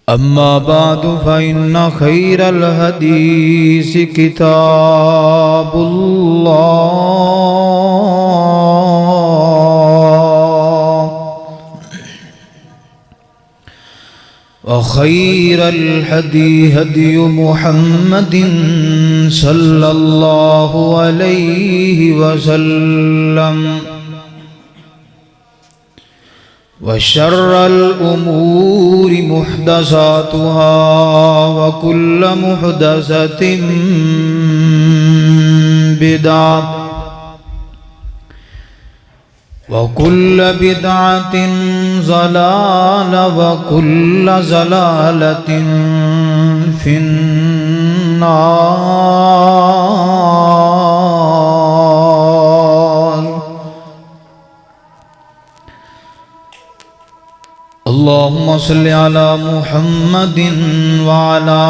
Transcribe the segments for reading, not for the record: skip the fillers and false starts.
أما بعد فإن خير الحديث كتاب الله وخير الهدي هدي محمد صلى الله عليه وسلم وشر الأمور محدثاتها وكل محدثة بدعة وكل بدعة ضلالة وكل ضلالة في النار. اللهم صل على محمد وعلى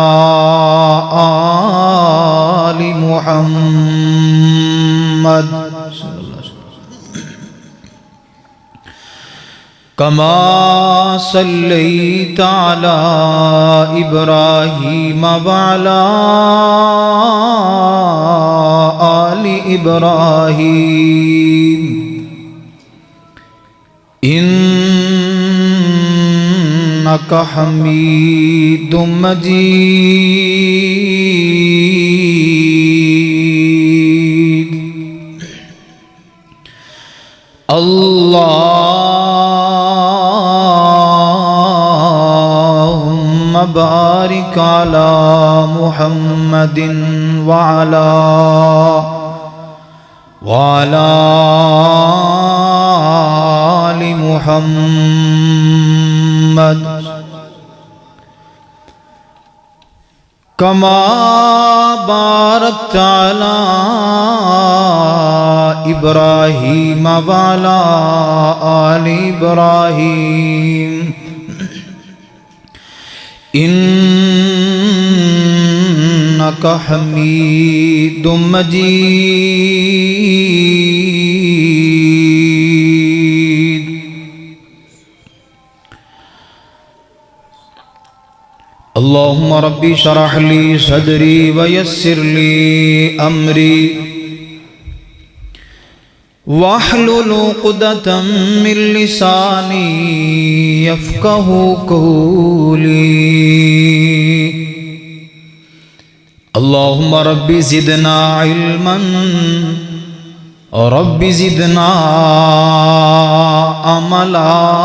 آل محمد كما صليت على إبراهيم وعلى آل إبراهيم إنك حميد مجيد. اللهم بارك على محمد وعلى آل محمد كما باركت على إبراهيم وعلى آل إبراهيم إنك حميد مجيد. اللهم ربي اشرح لي صدري ويسر لي أمري واحلل عقدة من لساني يفقه قولي. اللهم ربي زدنا علما ربي زدنا عملا.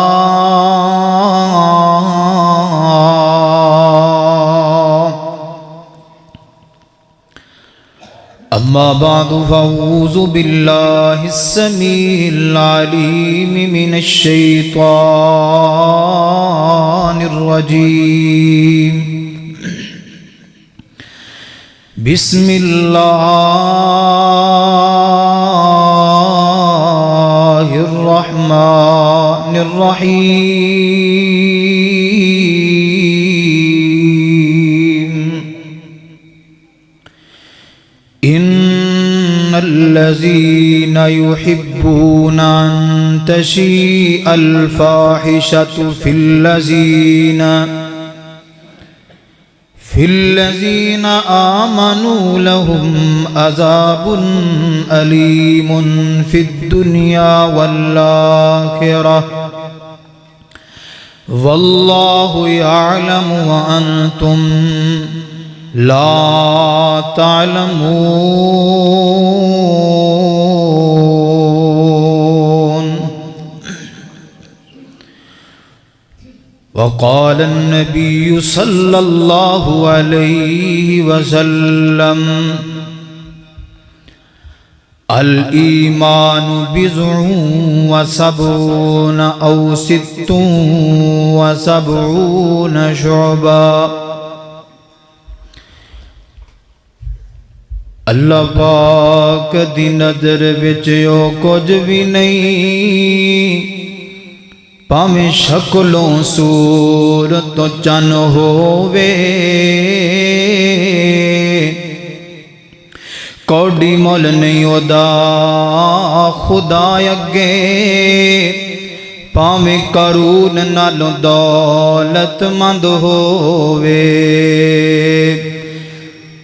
أما بعد فأعوذ بالله السميع العليم من الشيطان الرجيم. بسم الله الرحمن الرحيم. إن الذين يحبون أن تشيء الفاحشة في الذين آمنوا لهم عذاب أليم في الدنيا والآخرة والله يعلم وأنتم لا تعلمون. وقال النبي صلى الله عليه وسلم الإيمان بضع وسبعون أو 76 شعبا. اللہ پاک دی نظر وچ او کچھ بھی نہیں، پاویں شکلوں صورت چن ہووے، کوڈی مول نہیں ادا خدا اگے، ਭਾਵੇਂ ਕਰੂਨ ਨਾਲੋਂ ਦੌਲਤਮੰਦ ਹੋਵੇ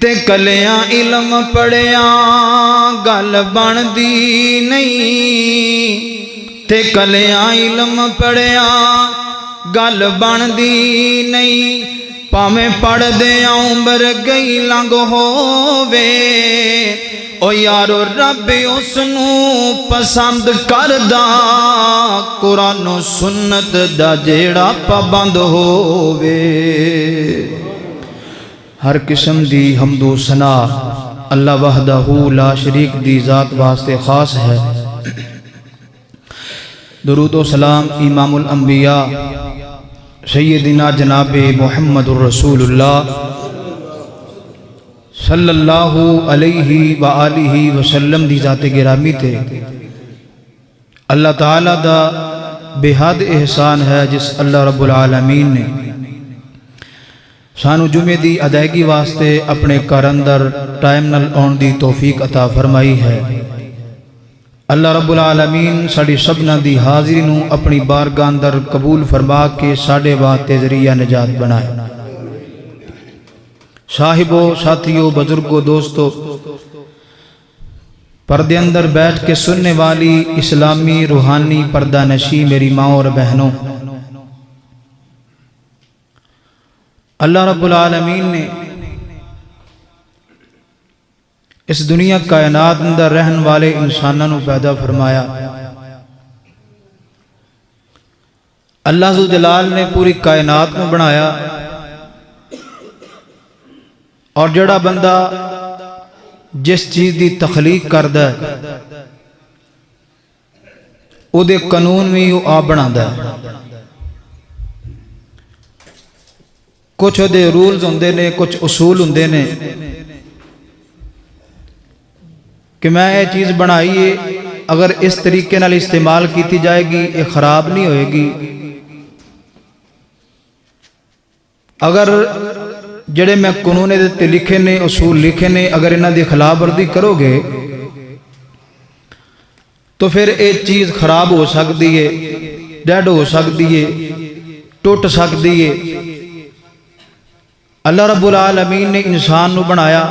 ਤੇ ਕਲਿਆਂ ਇਲਮ ਪੜਿਆ ਗੱਲ ਬਣਦੀ ਨਹੀਂ ਤੇ ਕਲਿਆਂ ਇਲਮ ਪੜਿਆ ਗੱਲ ਬਣਦੀ ਨਹੀਂ ਭਾਵੇਂ ਪੜ੍ਹਦਿਆਂ ਉਮਰ ਗਈ ਲੰਘ ਹੋਵੇ ਓ ਯਾਰੋ ਰੱਬ ਉਸ ਨੂੰ ਪਸੰਦ ਕਰਦਾ ਕੁਰਾਨ ਸੁਨਨਤ ਦਾ ਜਿਹੜਾ ਪਾਬੰਦ ਹੋਵੇ। ہر قسم دی حمد و ثنا اللہ وحدہ لا شریک دی ذات واسطے خاص ہے۔ درود و سلام امام الانبیاء سیدنا جناب محمد الرسول اللہ صلی اللہ علیہ وآلہ وسلم دی ذات گرامی تے اللہ تعالیٰ دا بے حد احسان ہے جس اللہ رب العالمین نے سانو جمعے دی ادائیگی واسطے اپنے گھر اندر ٹائم نال آن دی توفیق عطا فرمائی ہے۔ اللہ رب العالمین ساڑی سبنا دی حاضری نو اپنی بارگاہ اندر قبول فرما کے ساڑے واسطے ذریعہ نجات بنائے۔ صاحبو، ساتھیو، بزرگو، دوستو، پردے اندر بیٹھ کے سننے والی اسلامی روحانی پردہ نشی میری ماں اور بہنوں، اللہ رب العالمین نے اس دنیا کائنات اندر رہن والے انسانوں پیدا فرمایا۔ اللہ ذو جلال نے پوری کائنات میں بنایا اور جڑا بندہ جس چیز دی تخلیق کردہ ہے او دے قانون بھی وہ آپ بنا ہے۔ کچھ دے رولز ہوندے نے، کچھ اصول ہوندے نے کہ میں یہ چیز بنائیے اگر اس طریقے نال استعمال کیتی جائے گی یہ خراب نہیں ہوئے گی، اگر جڑے میں قانون دے لکھے نے، اصول لکھے نے، اگر انہاں دی خلاف ورزی کرو گے تو پھر ایک چیز خراب ہو سکتی ہے، ڈیڈ ہو سکتی ہے، ٹوٹ سکتی ہے۔ اللہ رب العالمین نے انسان نو بنایا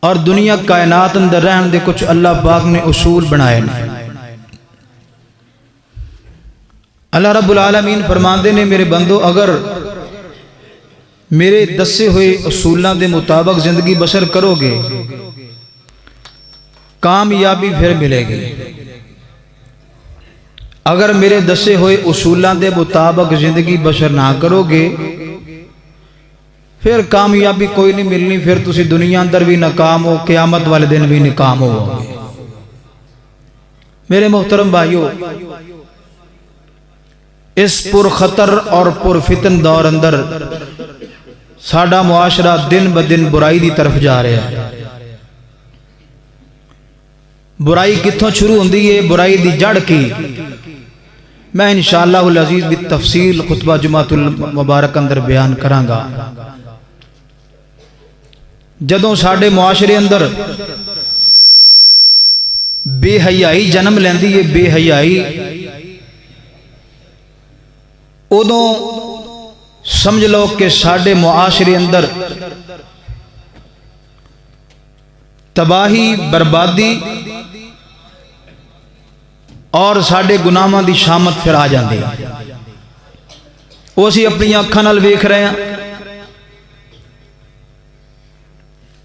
اور دنیا کائنات اندر رہن دے کچھ اللہ پاک نے اصول بنائے نے۔ اللہ رب العالمین فرماندے نے میرے بندو اگر میرے دسے ہوئے اصولاں دے مطابق زندگی بسر کرو گے کامیابی پھر ملے گی، اگر میرے دسے ہوئے اصولاں دے مطابق زندگی بسر نہ کرو گے پھر کامیابی کوئی نہیں ملنی، پھر تسی دنیا اندر بھی ناکام ہو، قیامت والے دن بھی ناکام ہو گے۔ میرے محترم بھائیو، اس پر خطر اور پر فتن دور اندر ساڈا معاشرہ دن بدن برائی دی طرف جا رہا ہے۔ برائی کتھوں شروع ہوندی ہے؟ برائی دی جڑ کی میں انشاءاللہ العزیز بالتفصیل خطبہ جمعۃ المبارک اندر بیان کراں گا۔ جدوں ساڈے معاشرے اندر بے حیائی جنم لیندی ہے، بے حیائی، ادوں سمجھ لو کہ ساڈے معاشرے اندر تباہی، بربادی اور ساڈے گناہاں دی شامت پھر آ جاندی ہے۔ وہ اسی اپنی اکھاں نال ویکھ رہے ہیں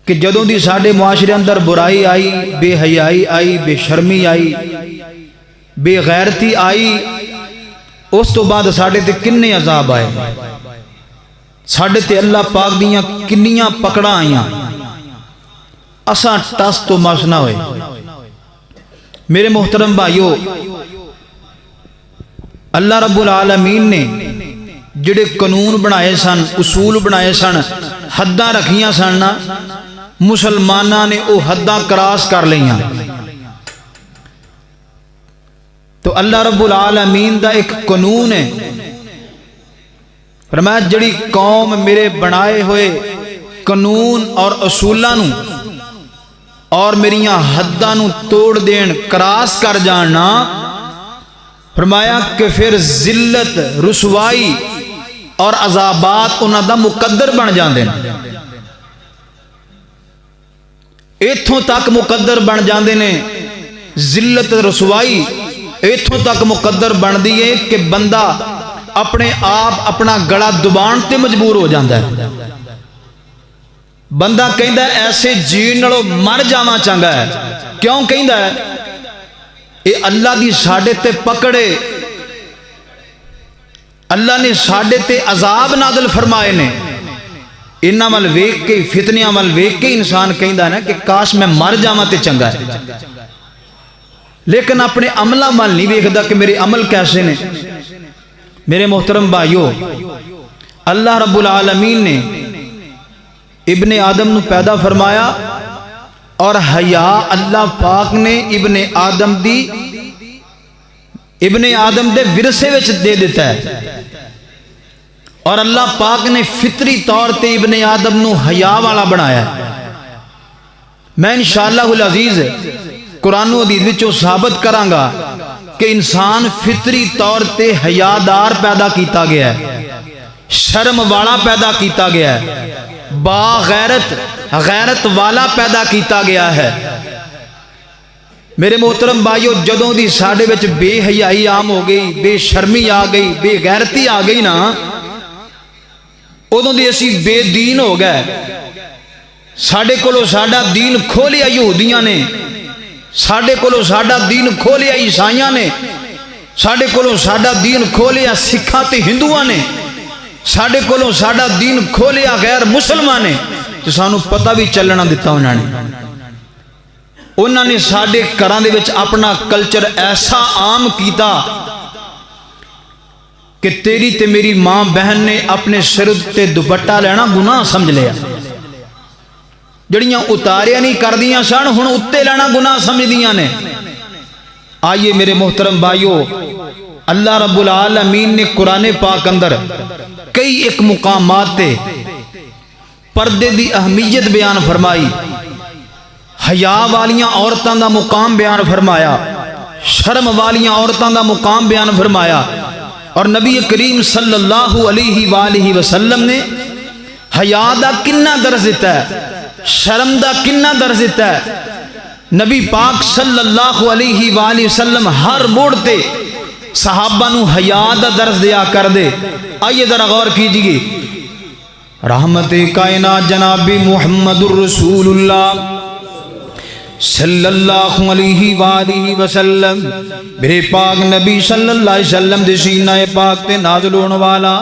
کہ جدوں دی ساڈے معاشرے اندر برائی آئی، بے حیائی آئی، بے شرمی آئی، بے غیرتی آئی، اس تو بعد ساڈے تے کنے عذاب آئے، ساڈے تے اللہ پاک دیاں کنیاں پکڑاں آئیاں، اساں ٹس تو مس نہ ہوئے۔ میرے محترم بھائیو، اللہ رب العالمین نے جڑے قانون بنائے سن، اصول بنائے سن، حداں رکھیاں سن، مسلمانہ نے او حداں کراس کر لیاں۔ تو اللہ رب العالمین دا ایک قانون ہے، فرمایا جڑی قوم میرے بنائے ہوئے قانون اور اصولاں نو اور میریاں حداں نو توڑ دین، کراس کر جاننا، فرمایا کہ پھر ذلت رسوائی اور عذابات انہاں دا مقدر بن جاندے نے، ایتھوں تک مقدر بن جاندے نے، ذلت رسوائی ایتھوں تک مقدر بن دی ہے کہ بندہ اپنے آپ اپنا گڑا دبان تے مجبور ہو جاندہ ہے۔ بندہ کہندہ ہے ایسے جین نالوں مر جاواں چنگا ہے، کیوں کہندہ ہے؟ اے اللہ دی ساڈے تے پکڑے، اللہ نے ساڈے تے عذاب نازل فرمائے نے، انہاں ول ویکھ کے فتنیاں ول ویکھ کے انسان کہندا ہے نا کہ کاش میں مر جاواں تے چنگا ہے، لیکن اپنے عملاں ول نہیں ویکھدا کہ میرے عمل کیسے نے۔ میرے محترم بھائیو، اللہ رب العالمین نے ابن آدم نو پیدا فرمایا اور حیا اللہ پاک نے ابن آدم دے ورثے وچ دے دیتا ہے، اور اللہ پاک نے فطری طور تے ابن آدم نو حیا والا بنایا ہے۔ میں انشاءاللہ العزیز قرآن و حدیث وچوں ثابت کراں گا کہ انسان فطری طور تے حیادار پیدا کیتا گیا ہے، شرم والا پیدا کیتا گیا ہے، با غیرت والا پیدا کیتا گیا ہے۔ میرے محترم بھائیو، جدوں دی ساڈے وچ بے حیائی عام ہو گئی، بے شرمی آ گئی، بے غیرتی آ گئی نا، ادوں دی اسی بے دین ہو گئے۔ ساڈے کولوں ساڈا دین کھولیا یہودیاں نے، ساڈے کولوں ساڈا دین کھولیا عیسائیاں نے، ساڈے کولوں ساڈا دین کھولیا سکھاں تے ہندوؤں نے، ساڈے کولوں ساڈا دین کھولیا غیر مسلمان نے، تے سانو پتہ بھی چلنا دتا انہاں نے ساڈے گھراں دے وچ اپنا کلچر ایسا عام کیتا کہ تیری تے میری ماں بہن نے اپنے سر تے دوپٹہ لینا گناہ سمجھ لیا، جڑیاں اتاریا نہیں کر دیاں سن ہن اتے لینا گناہ سمجھ دیاں نے۔ آئیے میرے محترم بھائیو، اللہ رب العالمین نے قرآن پاک اندر کئی ایک مقامات تے پردے دی اہمیت بیان فرمائی، حیا والیاں عورتاں دا مقام بیان فرمایا، شرم والیاں عورتاں دا مقام بیان فرمایا، اور نبی کریم صلی اللہ علیہ وآلہ وسلم نے حیا دا کنہ درس دیتا ہے، شرم دا کنہ درس دیتا ہے۔ نبی پاک صلی اللہ علیہ وآلہ وسلم ہر موڑ تے صحابہ نو حیا دا درس دیا کر دے۔ آئیے ذرا غور کیجئے، رحمت کائنات جناب محمد الرسول اللہ صلی اللہ علیہ وآلہ وسلم، میرے پاک نبی صلی اللہ علیہ وسلم دے سینہ پاک تے نازل ہونے والا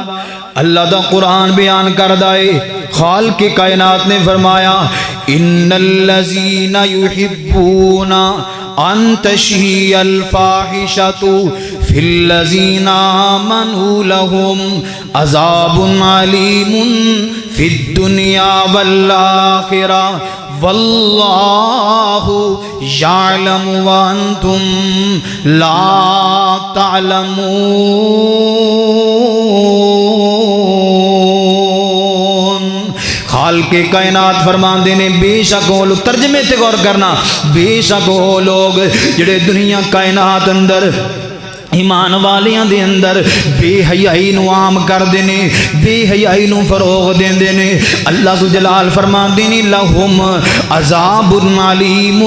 اللہ دا قرآن بیان کر دائے۔ خالق کائنات نے فرمایا، ان الذین یحبون ان تشہی الفاحشۃ فی الذین آمنوا لهم عذاب علیم فی الدنیا والآخرہ واللہ یعلم وانتم لا تعلمون۔ خالق کائنات فرماندے نے بے شک وہ لوگ، ترجمے تے غور کرنا، بے شک وہ لوگ جڑے دنیا کائنات اندر ایمان والیاں دے اندر بے حیائی نو عام کر دینے، بے حیائی نو فروغ دین دینے، اللہ ذو جلال فرماندے نے لہم عذاب علیم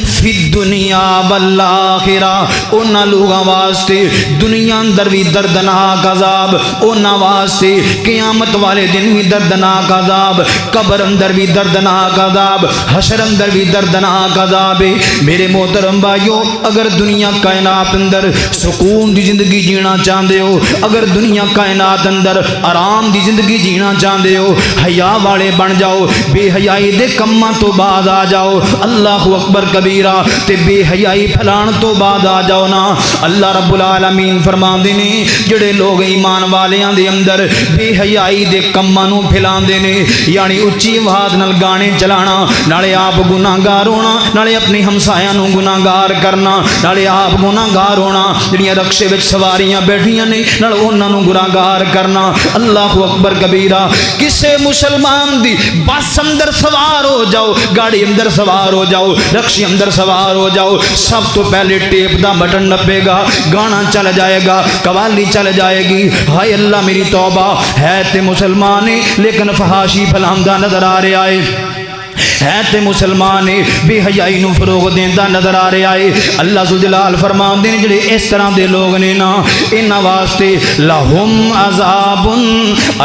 فی الدنیا والآخرہ، انہاں لوگاں واسطے دنیا اندر بھی دردناک عذاب، انہاں واسطے قیامت والے دن بھی دردناک عذاب، قبر اندر بھی دردناک عذاب، حشر اندر بھی دردناک عذاب ہے۔ میرے محترم بھائیو، اگر دنیا کائنات اندر سکون دی زندگی جینا چاہندے ہو، اگر دنیا کائنات اندر آرام دی زندگی جینا چاہندے ہو، حیا والے بن جاؤ، بے حیائی دے کماں تو بعد آ جاؤ، اللہ اکبر کبیرہ تے بے حیائی پھلان تو بعد آ جاؤ نا۔ اللہ رب العالمین فرماندے نے جڑے لوگ ایمان والیاں دے اندر بے حیائی دے کماں نو پھلاندے نے، یعنی اچھی آواز نال گانے چلانا، نالے آپ گناہگار ہونا، نالے اپنے ہمسایاں نو گناہگار کرنا، نالے آپ گناہگار ہونا، جڑیاں دیاں رکشے وچ سواریاں بیٹھیاں نے نال انہاں نوں گناہگار کرنا. اللہ اکبر کبیرہ. کسے مسلمان دی بس اندر سوار ہو جاؤ, گاڑی اندر سوار ہو جاؤ, رکشے اندر سوار ہو جاؤ, سب تو پہلے ٹیپ دا بٹن نپے گا, گانا چل جائے گا, قوالی چل جائے گی. ہائے اللہ میری توبہ, ہے تے مسلمان لیکن فحاشی پھلاندا نظر آ رہا ہے تے مسلمان بے حیائی نو فروغ دیندا نظر آ رہا ہے. اللہ ذوالجلال فرماندے نے جڑے اس طرح دے لوگ نے نا, انہاں واسطے لہم عذاب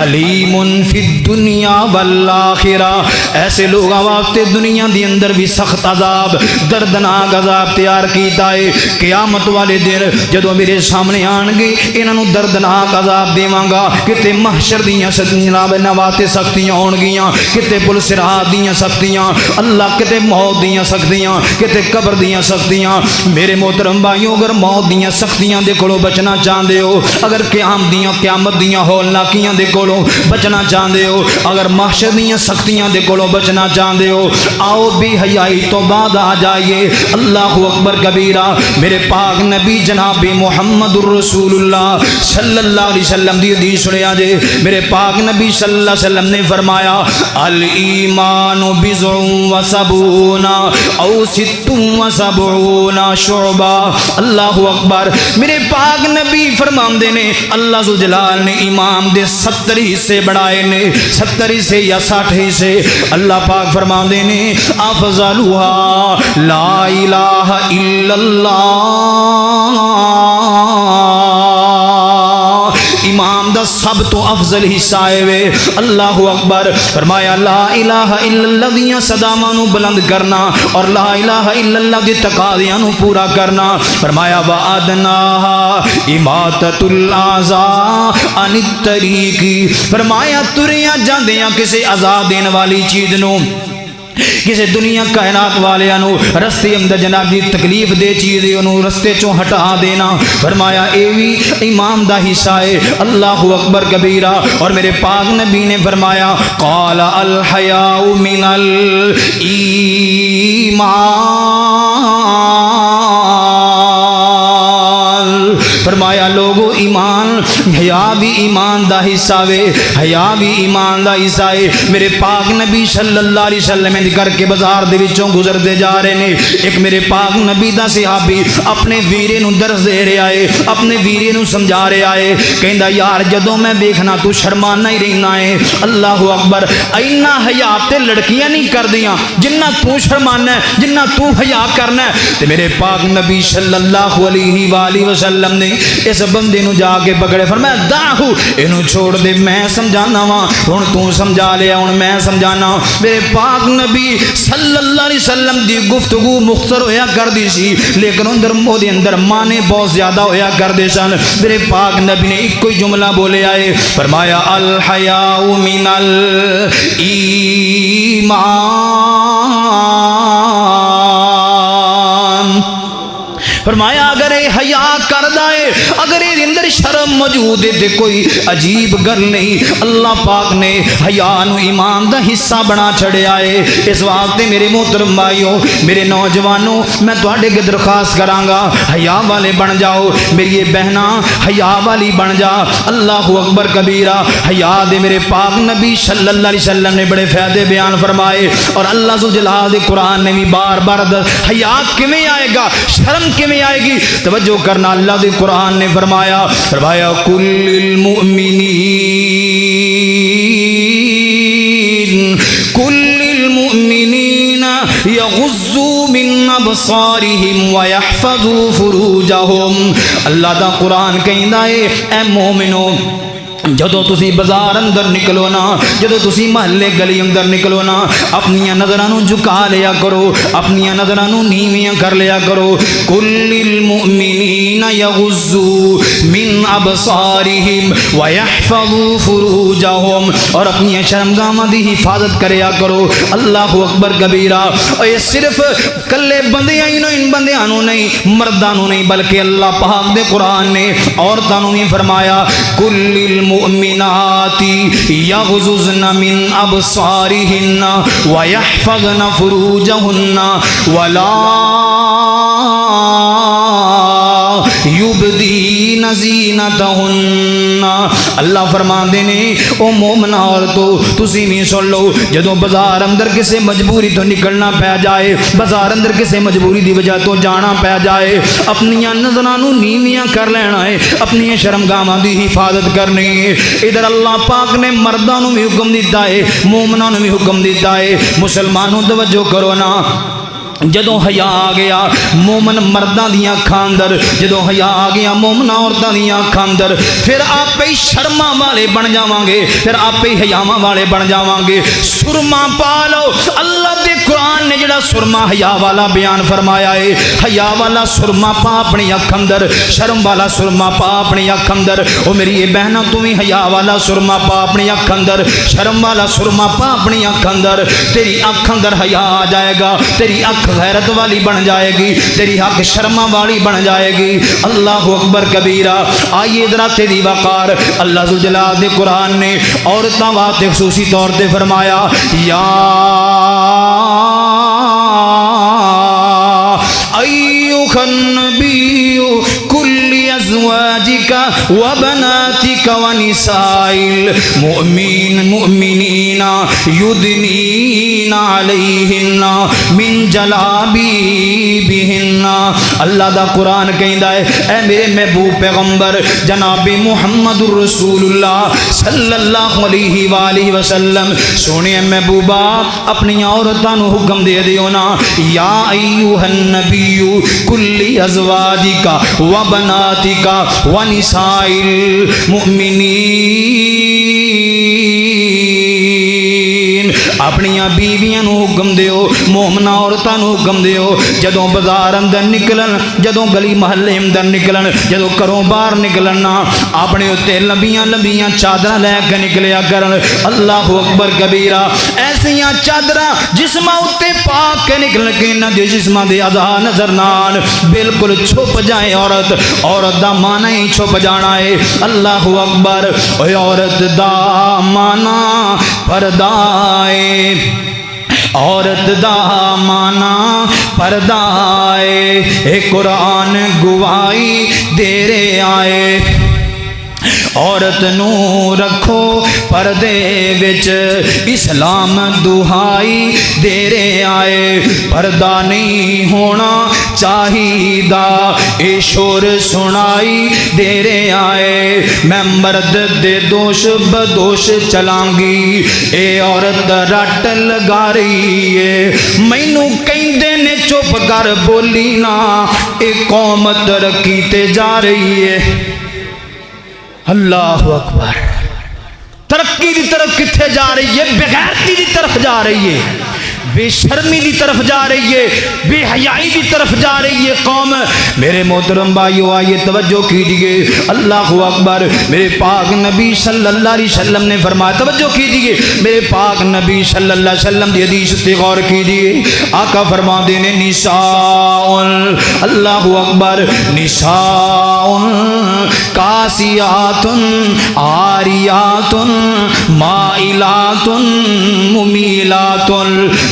علیم فی الدنیا والآخرہ, ایسے لوگاں واسطے دنیا دی اندر بھی سخت عذاب, دردناک عذاب تیار کیتا ہے. قیامت والے دن جدوں میرے سامنے آن گے انہاں نو دردناک عذاب دیواں گا. کتے محشر دیاں جناب نواتے سختیاں ہون گیاں, کتے پل صراط دیاں سختیاں, اللہ کتے موت دیاں سختیاں, کتے قبر دیاں سختیاں. میرے محترم بھائیو, اگر موت دیاں سختیاں دے کولوں بچنا چاہندے ہو, اگر قیامت دیاں ہولناکیاں دے کولوں بچنا چاہندے ہو, اگر محشر دیاں سختیاں دے کولوں بچنا چاہندے ہو, آؤ بے حیائی تو بعد آ جائیے. اللہ اکبر کبیرہ. میرے پاک نبی جناب محمد الرسول اللہ صلی اللہ علیہ وسلم دی حدیث سنیا جے. میرے پاک نبی صلی اللہ علیہ وسلم نے فرمایا, الایمان بضع و سبعون او ست و سبعون شعبہ. اللہ اکبر. میرے پاک نبی فرماندے نے اللہ ذوالجلال نے ایمان دے 70 حصے بڑھائے نے, 70 حصے یا 60 حصے. اللہ پاک فرماندے نے افضلها لا الہ الا اللہ, ایمان دا سب تو افضل حصہ ہے وے. اللہ اکبر. فرمایا لا الہ الا اللہ دیاں صداواں نو بلند کرنا اور لا الہ الا اللہ دی تقاضیاں نو پورا کرنا. فرمایا وَأَدْنَاهَا إِمَاطَةُ الْأَذَىٰ عَنِ الطَّرِيقِ. فرمایا تریاں جاندیاں کسے اذا دین والی چیز نو, کسی دنیا کائنات والیاں رستے اندر جناب جی تکلیف دے چیز انہوں رستے چوں ہٹا دینا. فرمایا اے بھی ایمان دا حصہ ہے. اللہ اکبر کبیرہ. اور میرے پاک نبی نے فرمایا قال الحیاء من الایمان. فرمایا لوگو ایمان, حیا بھی ایمان دا حصہ وے, حیا بھی ایمان دا حصہ ہے. میرے پاک نبی صلی اللہ علیہ وسلم کر کے بازار دے وچوں گزرتے جا رہے نے, ایک میرے پاک نبی دا صحابی اپنے ویرے نو درس دے رہا ہے, اپنے ویرے نو سمجھا رہا ہے. کہندا یار جدوں میں دیکھنا تو شرمانا ہی رہنا ہے. اللہ اکبر. اینا حیا تے لڑکیاں نہیں کردیاں جنہ تو شرمانا ہے, جنہ تو حیا کرنا ہے. تے میرے پاک نبی صلی اللہ علیہ وآلہ وسلم نے اس بندے نو جا کے پکڑے. فرمایا داہو اینو چھوڑ دے, میں سمجھانا وا, ہن تو سمجھا لیا, ہن میں سمجھانا. میرے پاک نبی صلی اللہ علیہ وسلم دی گفتگو مختصر ہویا کر دی سی, لیکن اندر مودے اندر معنی بہت زیادہ ہویا کر دے سن. میرے پاک نبی نے ایک کوئی جملہ بولے آئے. فرمایا الحیاء من الایمان. فرمایا اگر اے حیا کردا ہے, اگر اے اندر شرم موجود ہے تے کوئی عجیب گل نہیں. اللہ پاک نے حیا نو ایمان دا حصہ بنا چھڑیا ہے. اس واسطے میرے محترم بھائیو, میرے نوجوانوں, میں تواڈے کے درخواست کراں گا حیا والے بن جاؤ. میری بہناں حیا والی بن جا. اللہ اکبر کبیرہ. حیا دے میرے پاک نبی صلی اللہ علیہ وسلم نے بڑے فائدے بیان فرمائے, اور اللہ ذوالجلال دے قرآن نے بھی بار بار حیا کیویں آئے گا, شرم کیویں آئے گی. توجہ کرنا, اللہ دے قرآن نے فرمایا کل المؤمنین یغضوا من ابصارہم ویحفظوا فروجہم. اللہ دا قرآن کہندا ہے اے مومنو, جدو تسی بازار اندر نکلو نا, جدو تسی محلے گلی اندر نکلو نا, اپنی نظرانوں جھکا لیا کرو, اپنی نظرانوں نیویاں کر لیا کرو. کل المؤمنین یغضوا من ابصارہم ویحفظوا فروجہم. اور اپنی شرمگاہاں دی حفاظت کریا کرو. اللہ اکبر کبیرہ. اور یہ صرف کلے بندیاں ہی نہیں, بندیاں نہیں, مردانوں نہیں, بلکہ اللہ پاک دے قرآن نے عورتانوں بھی فرمایا کل المؤمنات یغضضن من ابصارہن ویحفظن فروجہن ولا یبدین زینتہن، اللہ فرماندے نے او مومنا عورتو تسی بھی سن لو، جدوں بازار اندر کسے مجبوری تو نکلنا پہ جائے، بازار اندر کسے مجبوری دی وجہ تو جانا پہ جائے، اپنیاں نظراں نو نیویاں کر لینا ہے، اپنی شرمگاہاں دی حفاظت کرنی ہے۔ ادھر اللہ پاک نے مرداں نو بھی حکم دیتا ہے، مومناں نو بھی حکم دیتا ہے۔ مسلمانوں توجہ کرو نا، جدوں حیا آ گیا مومن مرداں دیاں اکھاں اندر، جدوں حیا آ گیا مومن عورتاں دیاں اکھاں اندر، پھر آپ ہی شرماں والے بن جاواں گے، پھر آپ ہی حیاواں والے بن جاواں گے۔ سرما پا لو، اللہ دے قرآن نے جڑا سرما حیا والا بیان فرمایا ہے، حیا والا سرما پا اپنی اکھ اندر، شرم والا سرما پا اپنی اکھ اندر۔ او میری یہ بہناں تو بھی حیا والا سرما پا اپنی اکھ اندر، شرم والا سرما پا اپنی اکھ اندر، تیری اکھ اندر حیا آ جائے گا، تیری اکھ غیرت والی بن جائے گی، تیری حق شرما والی بن جائے گی۔ اللہ اکبر کبیرہ۔ آئیے ذرا تیری وقار، اللہ ذوالجلال دے قرآن نے عورتاں واسطے خصوصی طور تے فرمایا، یا ایھا النبی کل ازواجک وبناتک ونساء المؤمنین یدنین علیہن من جلابیبہن۔ اللہ دا قرآن کہندا ہے اے میرے محبوب پیغمبر جناب محمد الرسول اللہ صلی اللہ علیہ وآلہ وسلم، سونے محبوبہ اپنی عورتاں نو حکم دے دیو نا، یا ایھا النبی کل ازواجک وبناتک ونساء المؤمنین، اپنیاں بیویاں نو حکم دیو، مومنہ عورتاں نو حکم دیو، جدوں بازار اندر نکلن، جدوں گلی محلے اندر نکلن، جدوں گھروں باہر نکلنا، اپنے اتے لمبیاں لمبیاں چادراں لے کے نکلیا کرن۔ اللہ اکبر کبیرہ۔ ایسیاں چادراں جسماں اتے پا کے نکلن کے نہ دے جسماں دے اعضاء نظر نہ آن، بالکل چھپ جائے عورت، عورت دا معنی ہی چھپ جانا ہے۔ اللہ اکبر۔ اے عورت دا معنی پردہ ہے، عورت دا معنی پردہ ہے، اے قرآن گواہی دے رہے آئے، عورت نو رکھو پردے وچ، اسلام دہائی دے رہے آئے، پردہ نہیں ہونا چاہیدا، اے شور سنائی دے رہے آئے، میں مرد دے دوش بدوش چلاں گی، اے عورت رٹ لگا رہی ہے، مینو کہندے نے چپ کر بولی نا، اے قوم ترقی تے جا رہی ہے۔ اللہ اکبر۔ ترقی دی طرف کتھے جا رہی ہے؟ بغیرتی دی طرف جا رہی ہے، بے شرمی دی طرف جا رہی ہے، بے حیائی دی طرف جا رہی ہے قوم۔ میرے محترم بھائیو آئیے توجہ کیجئے، اللہ اکبر۔ میرے پاک نبی صلی اللہ علیہ وسلم نے فرمایا، توجہ کیجئے، میرے پاک نبی صلی اللہ علیہ وسلم دی حدیث تے غور کیجئے، آقا فرماتے نے نساء، اللہ اکبر، نساء کاسیات عاریات مائلات ممیلات۔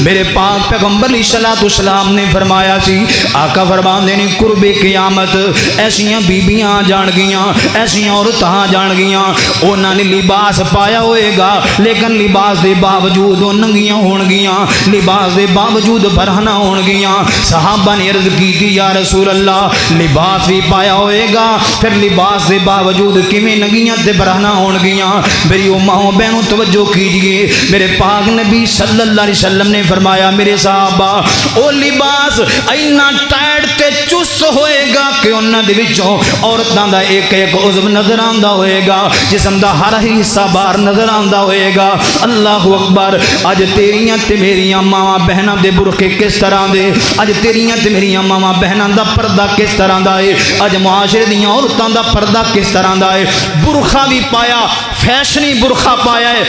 میرے پاک پیغمبر علیہ السلام نے فرمایا سی، آقا فرماندے نے قرب قیامت ایسیاں بیبیاں جان گیاں، ایسیاں عورتاں جان گیاں، انہاں نے لباس پایا ہوئے گا لیکن لباس دے باوجود وہ ننگیاں ہون گیاں، لباس دے باوجود برہنہ ہون گیاں۔ صحابہ نے عرض کی تھی یا رسول اللہ لباس بھی پایا ہوئے گا پھر لباس دے باوجود کیویں ننگیاں تے برہنہ ہون گیاں؟ میری اماؤں بہنوں توجہ کیجئے، میرے پاک نبی صلی اللہ علیہ وسلم نے فرمایا میرے صحابہ او لباس اینا ٹائٹ تے چست ہوئے گا کہ انہاں دے وچوں عورتاں دا ایک ایک عضو نظر آندا ہوئے گا، جسم دا ہر حصہ باہر نظر آندا ہوئے گا۔ اللہ اکبر۔ اج تیریاں تے میریاں ماواں بہناں دے برقعے کس طرح دے، اج تیریاں تے میریاں ماواں بہناں دا پردہ کس طرح دا ہے، اج معاشرے دیاں عورتاں دا پردہ کس طرح دا ہے۔ برقع بھی پایا، فیشنی برقع پایا ہے،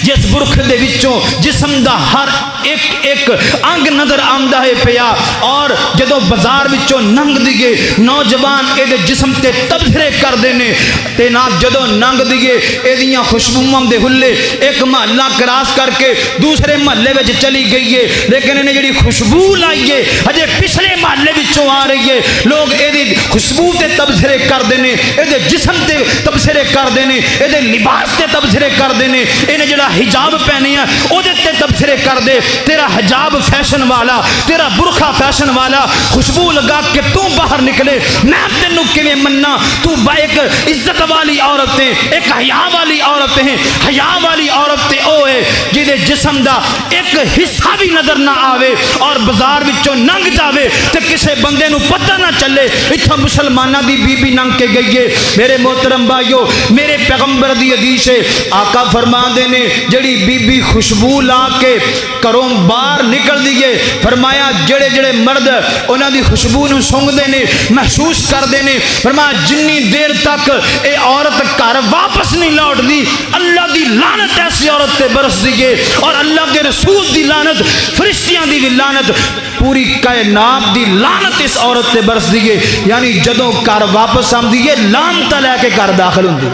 جس برخ دے وچوں جسم دا ہر ایک ایک انگ نظر آمدا ہے پیا، اور جدو بازار وچوں ننگ دیگے نوجوان اے دے جسم تے تبصرے کر دینے تے نا جدو ننگ دیگے اے دیاں خوشبوواں دے ہلے ایک محلہ کراس کر کے دوسرے محلے وچ چلی گئی ہے، لیکن انہیں جڑی خوشبو لائیے ہجے پچھلے محلے وچوں آ رہی ہے، لوگ اے دی خوشبو تے تبصرے کر دینے، اے دے جسم تے تبصرے کر دینے، اے دے لباس تے تبصرے کر دینے، انہیں جڑا حجاب پہنے ہیں او دے تے تبصرے کر دے، تیرا حجاب فیشن والا، تیرا برخہ فیشن والا، خوشبو لگا کہ تو باہر نکلے میں تینوں کیویں مننا، تو ایک عزت والی عورت ہے، ایک حیا والی عورت ہے، حیا والی عورت تے او ہے جدے جسم دا ایک حصہ بھی نظر نہ آوے اور بازار وچوں ننگ جاوے تے کسے بندے نو پتہ نہ چلے اتھا مسلمانہ دی بی بی ننگ کے گئی ہے۔ میرے محترم بھائیو، میرے پیغمبر دی حدیث ہے، آقا فرما دینے جڑی بی بی خوشبو لا کے کروں باہر نکل دیئے، فرمایا جڑے جڑے مرد انہاں دی خوشبو نو سونگ دینے محسوس کر دینے، فرمایا جنی دیر تک اے عورت گھر واپس نہیں لوٹ دی اللہ دی لعنت ایسی عورت تے برس دیئے، اور اللہ کے رسول دی لعنت، فرشتیاں دی بھی لعنت، پوری کائنات دی لعنت اس عورت تے برس دیئے، یعنی جدوں گھر واپس آم دیئے لعنت لے کے گھر داخل ہوں دی۔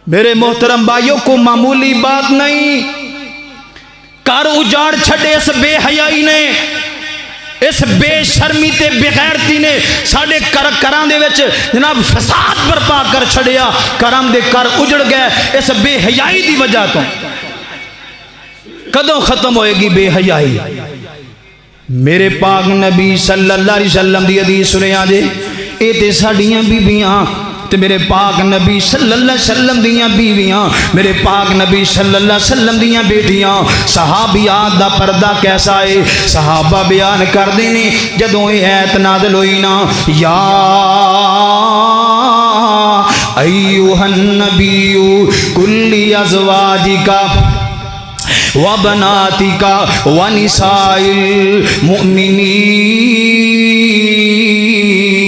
میرے محترم بھائیوں کو معمولی بات نہیں، گھر اجاڑ چھڑے اس بے حیائی نے، اس بے شرمی تے بے غیرتی نے ساڑھے کران دے وچ جناب فساد برپا کر چھڑیا، کرام دے کر اجڑ گئے اس بے حیائی دی وجہ تو۔ کدوں ختم ہوئے گی بے حیائی؟ میرے پاک نبی صلی اللہ علیہ وسلم دی حدیث سنے آجے، اے تے ساڑیاں بیبیاں تے میرے پاک نبی صلی اللہ علیہ وسلم دیاں بیویاں، میرے پاک نبی صلی اللہ علیہ وسلم دیاں بیٹیاں، صحابیات دا پردہ کیسا ہے؟ صحابہ بیان کر دینے جدوں یہ ایت نازل ہوئی نا، یا ایوہ النبی کلی ازواجکا وبناتکا ونساء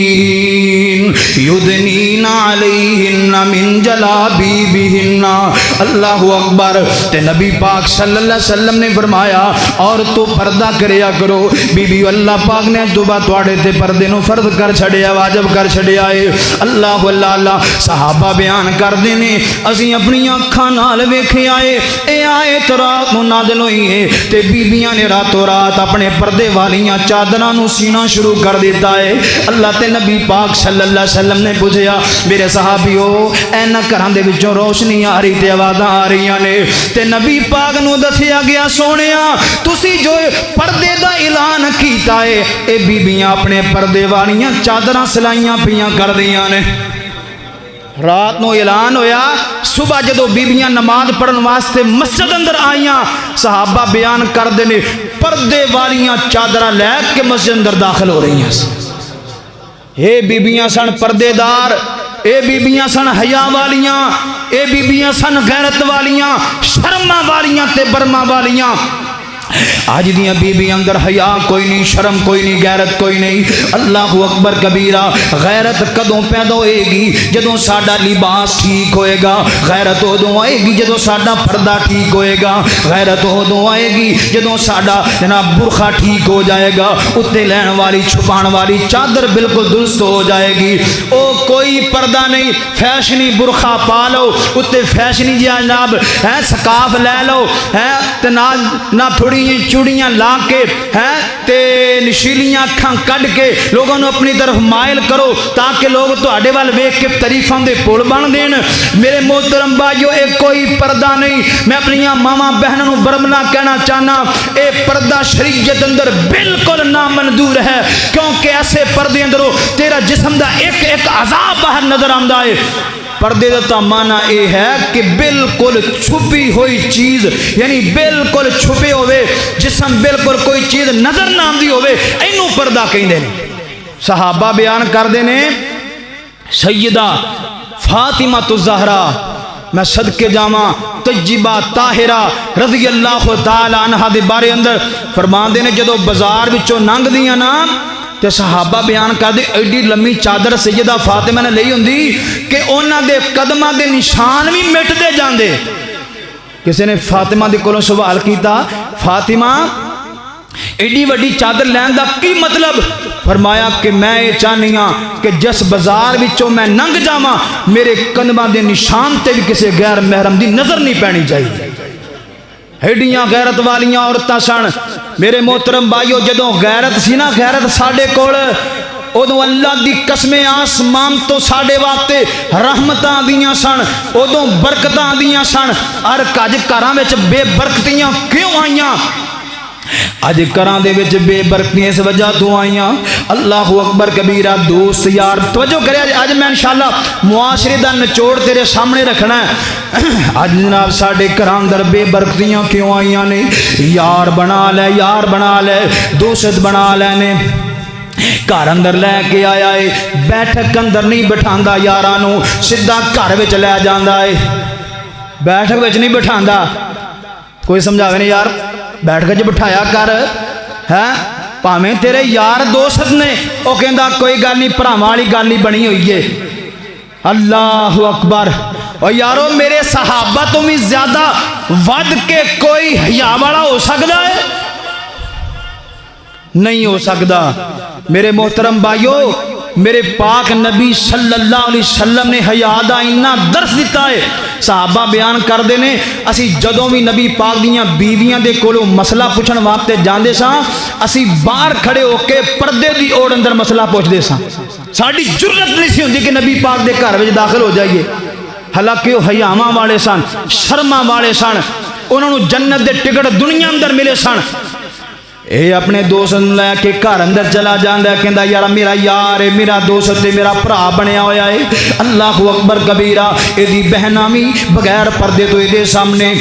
المؤمنین یدنین علیہن من جلابیبہن۔ اللہ اکبر۔ تے نبی پاک صلی اللہ علیہ وسلم نے فرمایا اور تو پردہ کریا کرو، بی بی اللہ پاک نے دوبا توڑے تے پردے نو فرض کر چھڑیا، واجب کر چھڑیا ہے۔ اللہ اللہ اللہ۔ صحابہ بیان کر دینے اسی اپنی آنکھاں نال ویکھے آئے، اے آیت رات نو نازل ہوئی ہے تے بیبیاں نے راتوں رات اپنے پردے والیاں چادراں نو سینا شروع کر دیتا ہے۔ اللہ تے نبی پاک صلی اللہ علیہ وسلم نے پوچھیا میرے صحابیو اینا گھراں دے وچوں روشنی آ رہی تے آوازاں آ رہی نے، تے نبی پاک نو دسیا گیا سونیا تسی جو پردے دا اعلان کیتا ہے اے بیبیاں اپنے پردے والیاں چادراں سلائیاں پیاں کر دیاں نے۔ رات نو اعلان ہویا، صبح جدو بیبیاں نماز پڑھن واسطے مسجد اندر آئیاں، صحابہ بیان کر دینے پردے والیاں چادراں لے کے مسجد اندر داخل ہو رہی ہیں۔ اے بیبیاں سن پردے دار، اے بیبیاں سن حیا والیاں، اے بیبیاں سن غیرت والیاں، شرما والیاں تے برما والیاں۔ آج دیاں بی بی اندر حیا کوئی نہیں، شرم کوئی نہیں، غیرت کوئی نہیں۔ اللہ اکبر کبیرہ۔ غیرت کدوں پیدا ہوئے گی؟ جدوں ساڈا لباس ٹھیک ہوئے گا۔ غیرت ادوں آئے گی جدوں ساڈا پردہ ٹھیک ہوئے گا۔ غیرت ادوں آئے گی جدوں ساڈا جناب برخہ ٹھیک ہو جائے گا، اتے لین والی چھپان والی چادر بالکل درست ہو جائے گی۔ او کوئی پردہ نہیں، فیشنی برخہ پا لو، اتے فیشنی جناب ہے سکاف لے لو، ہے تے نہ تھوڑی چوڑیاں لا کے ہیں تے نشیلیاں اکھاں کڈ کے لوگوں نے اپنی طرف مائل کرو تاکہ لوگ تواڈے وال ویکھ کے تعریفاں دے پل بن دین۔ میرے محترم بھائیو اے کوئی پردہ نہیں۔ میں اپنی ماواں بہنوں نو برملا کہنا چاہنا اے پردہ شریعت اندر بالکل نامنظور ہے، کیونکہ ایسے پردے اندروں تیرا جسم دا ایک ایک اعضاء باہر نظر آندا ہے۔ پردے دا معنی اے ہے کہ بالکل چھپی ہوئی چیز، یعنی بالکل چھپے ہوئے جسم، بالکل کوئی چیز نظر نہ آندی ہوئے، اینو پردہ کہندے نے۔ صحابہ بیان کر دینے سیدہ فاطمہ الزہرا، میں صدقے جاواں طیبہ طاہرہ رضی اللہ تعالی عنہا دے بارے اندر فرمان دینے جدو بازار وچوں ننگ دیاں نا تے صحابہ بیان کر دے ایڈی لمبی چادر سیدہ فاطمہ نے لئی ہوندی کہ انہاں دے قدماں دے نشان بھی مٹدے جاندے. کسی نے فاطمہ دے کولوں سوال کیتا فاطمہ ایڈی وڈی چادر لین دا کی مطلب؟ فرمایا کہ میں یہ چاہنی ہاں کہ جس بازار وچوں میں ننگ جاواں میرے قدماں دے نشان تے بھی کسی غیر محرم دی نظر نہیں پینی چاہیے. ایڈیاں غیرت والیاں عورتاں سن. میرے محترم بھائیو جدوں غیرت سی نا غیرت ساڈے کول ادو اللہ دی قسمیں آسمان تو ساڈے واسطے رحمتاں دیاں سن ادو برکتاں دیاں سن. ہر کج گھراں وچ بے برکتیاں کیوں آئیاں؟ اج گھراں دے وچ بے برکتیاں اس وجہ تو آئیاں. اللہ اکبر کبیرہ. دوست یار توجہ کرے اج میں انشاءاللہ معاشرے دا نچوڑ تیرے سامنے رکھنا ہے. اج جناب ساڈے گھراں اندر بے برکتیاں کیوں آئیاں نے؟ یار بنا لے یار بنا لے دوست بنا لے نے گھر اندر لے کے آیا ہے بیٹھک اندر نہیں بٹھاندا یارانو سیدھا گھر وچ لے جاندا ہے بیٹھک وچ نہیں بٹھاندا. کوئی سمجھاوے نہیں یار بیٹھ کے بٹھایا کر ہے پاویں تیرے یار دوست نے وہ کہندا کوئی گل نہیں بھراواں والی گل نہیں بنی ہوئی ہے. اللہ اکبر. اور یارو میرے صحابہ تو بھی زیادہ ود کے کوئی حیا والا ہو سکتا ہے؟ نہیں ہو سکتا. میرے محترم بھائیو میرے پاک نبی صلی اللہ علیہ وسلم نے حیا دا اتنا درس دیتا ہے. صحابہ بیان کر دینے اسی جدوں بھی نبی پاک دیاں بیویاں دے کولوں مسئلہ پوچھن واسطے جاندے ساں اسی باہر کھڑے ہو کے پردے دی اوڑ اندر مسئلہ پوچھ دے ساں. ساڈی جرت نہیں سی ہوندی کہ نبی پاک دے گھر وچ داخل ہو جائیے. حالانکہ وہ حیاواں والے سن شرماں والے سن انہاں نوں جنت دے ٹکٹ دنیا اندر ملے سن. اے اپنے دوست لے کے گھر اندر چلا جاندا ہے کہندا یار میرا یار ہے میرا دوست ہے میرا بھرا بنیا ہویا ہے. اللہ اکبر کبیرہ. اے دی بہناں بھی بغیر پردے تو اے دے سامنے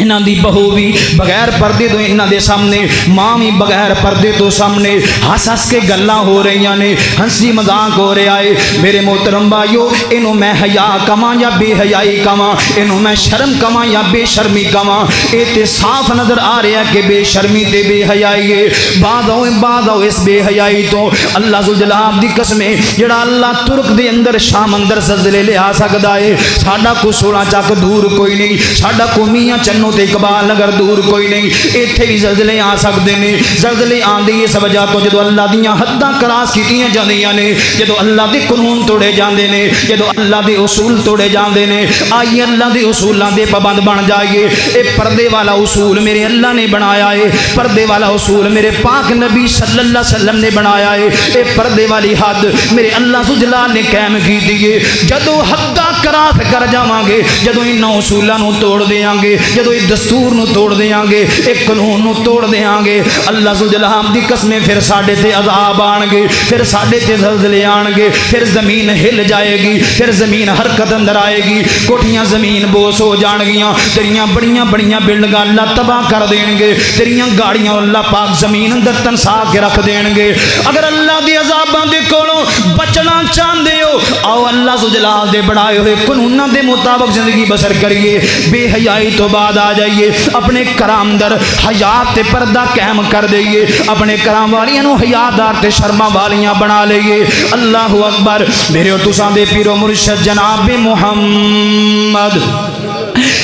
انہاں دی بہو بھی بغیر پردے تو انہاں دے سامنے ماں بھی بغیر پردے تو سامنے ہس ہس کے گلاں ہو رہیاں نے ہنسی مذاق ہو رہا ہے. میرے محترم بھائیو اینوں میں حیا کواں یا بے حیائی کواں اینوں میں شرم کواں یا بے شرمی کواں اے تے صاف نظر آ رہا کہ بے شرمی تے بے حیائی ہے. بعد آؤ اس بے حیائی تو اللہ ذوالجلال دی قسمیں جڑا اللہ ترک دے اندر شام اندر زلزلے لے آ سکدا ہے ساڈا کو 16 چک دور کوئی نہیں ساڈا کو میاں چنو تے اقبال نگر دور کوئی نہیں ایتھے بھی زلزلے آ سکتے ہیں. زلزلے آندے اس وجہ تو جدو اللہ دیاں حداں کراس کیتیاں جاندیاں نے جدو اللہ دے قانون توڑے جاندے نے جدو اللہ دے اصول توڑے جاندے نے آئیے اللہ دے اصولاں دے پابند بن جائیے. اے پردے والا اصول میرے اللہ نے بنایا ہے پردے والا اصول میرے پاک نبی صلی اللہ علیہ وسلم نے بنایا ہے. اے پردے والی حد میرے اللہ ذوالجلال نے قائم کی دیے. جدو حداں کراس کر جاواں گے جدو ان اصولاں نو توڑ دیاں گے جدو دستور نو توڑ دیاں گے ایک قانون نو توڑ دیاں گے اللہ ذوالجلال دی قسمیں پھر ساڈے تے عذاب آن گے پھر ساڈے تے زلزلے آن گے پھر زمین ہل جائے گی پھر زمین حرکت اندر آئے گی کوٹھیاں زمین بوس ہو جان گیاں تیریاں بڑیاں بلڈنگاں اللہ تباہ کر دین گے تیریاں گاڑیاں اللہ پاک زمین اندر تنسا کے رکھ دین گے. اگر اللہ دی عذاباں دے کولوں بچنا چاہندے ہو آؤ اللہ ذوالجلال دے بنائے ہوئے قانوناں دے مطابق زندگی بسر کریے. بے حیائی تو بعد آ جائیے اپنے کرام اندر حیات تے پردہ قائم کر دئیے اپنے کرام والیاں نو حیادار تے شرما والیاں بنا لئیے. اللہ اکبر. میرے اور تساں دے پیر و مرشد جناب محمد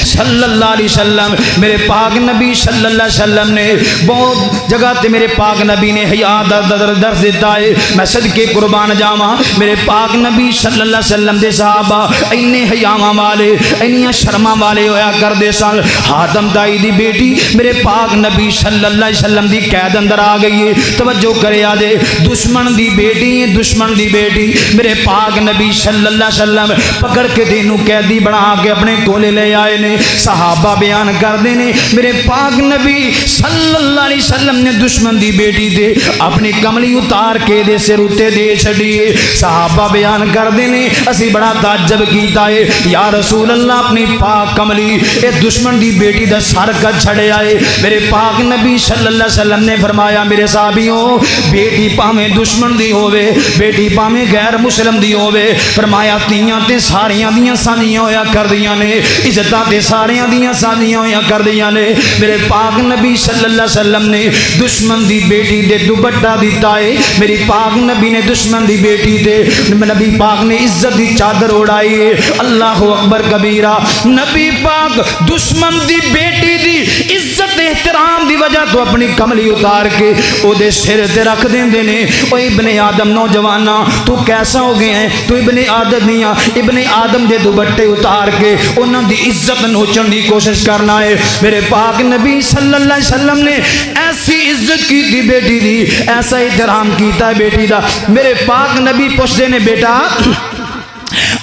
صلی اللہ علیہ وسلم میرے پاک نبی صلی اللہ علیہ وسلم نے بہت جگہ تے میرے پاک نبی نے حیا درس دیتا ہے. میں صدقے قربان جاواں میرے پاک نبی صلی اللہ علیہ وسلم دے صحابہ اینے حیاواں والے اینیاں شرماں والے ہویا کردے سن. حاتم تائی دی بیٹی میرے پاک نبی صلی اللہ علیہ وسلم دی قید اندر آ گئی ہے. توجہ کرے آدے دشمن دی بیٹی ہے دشمن دی بیٹی میرے پاک نبی صلی اللہ علیہ وسلم پکڑ کے دینوں قیدی بنا کے اپنے کولے لے آئے نے. صحابہ بیان کر دینے میرے پاک نبی صلی اللہ علیہ وسلم نے دشمن دی بیٹی دے اپنی کملی اتار کے دے سر اتے دے چھڑیے. صحابہ بیان کر دینے اسی بڑا تعجب کیتا ہے یا رسول اللہ اپنی پاک کملی اے دشمن دی بیٹی دا سر کٹ چھڑے آئے. میرے پاک نبی صلی اللہ علیہ وسلم نے فرمایا میرے صحابیوں بیٹی پاویں دشمن دی ہووے بیٹی پاویں غیر مسلم دی ہووے فرمایا تیاں تے ساریاں دیاں سانجیاں ہویا کر دیاں نے عزتاں تے سارے دیاں سازیاں ہویا کر دیاں نے میرے پاک نبی صلی اللہ علیہ وسلم نے دشمن دی بیٹی دے دوپٹہ دیتا ہے میری پاک نبی نے دشمن دی بیٹی دے نبی پاک نے عزت دی چادر اڑائی ہے اللہ اکبر کبیرہ نبی پاک دشمن دی بیٹی دی عزت احترام دی وجہ تو اپنی کملی اتار کے او دے سر تے رکھ دیندے نے او ابن آدم نوجوانا تو کیسا ہو گئے ہیں تو ابن آدم نہیں ابن آدم دے دوپٹے اتار کے انہاں دی عزت نوچن دی کوشش کرنا ہے میرے پاک نبی صلی اللہ علیہ وسلم نے ایسی عزت کی تھی بیٹی دی ایسا احترام کیتا ہے بیٹی دا میرے پاک نبی پوچھتے نے بیٹا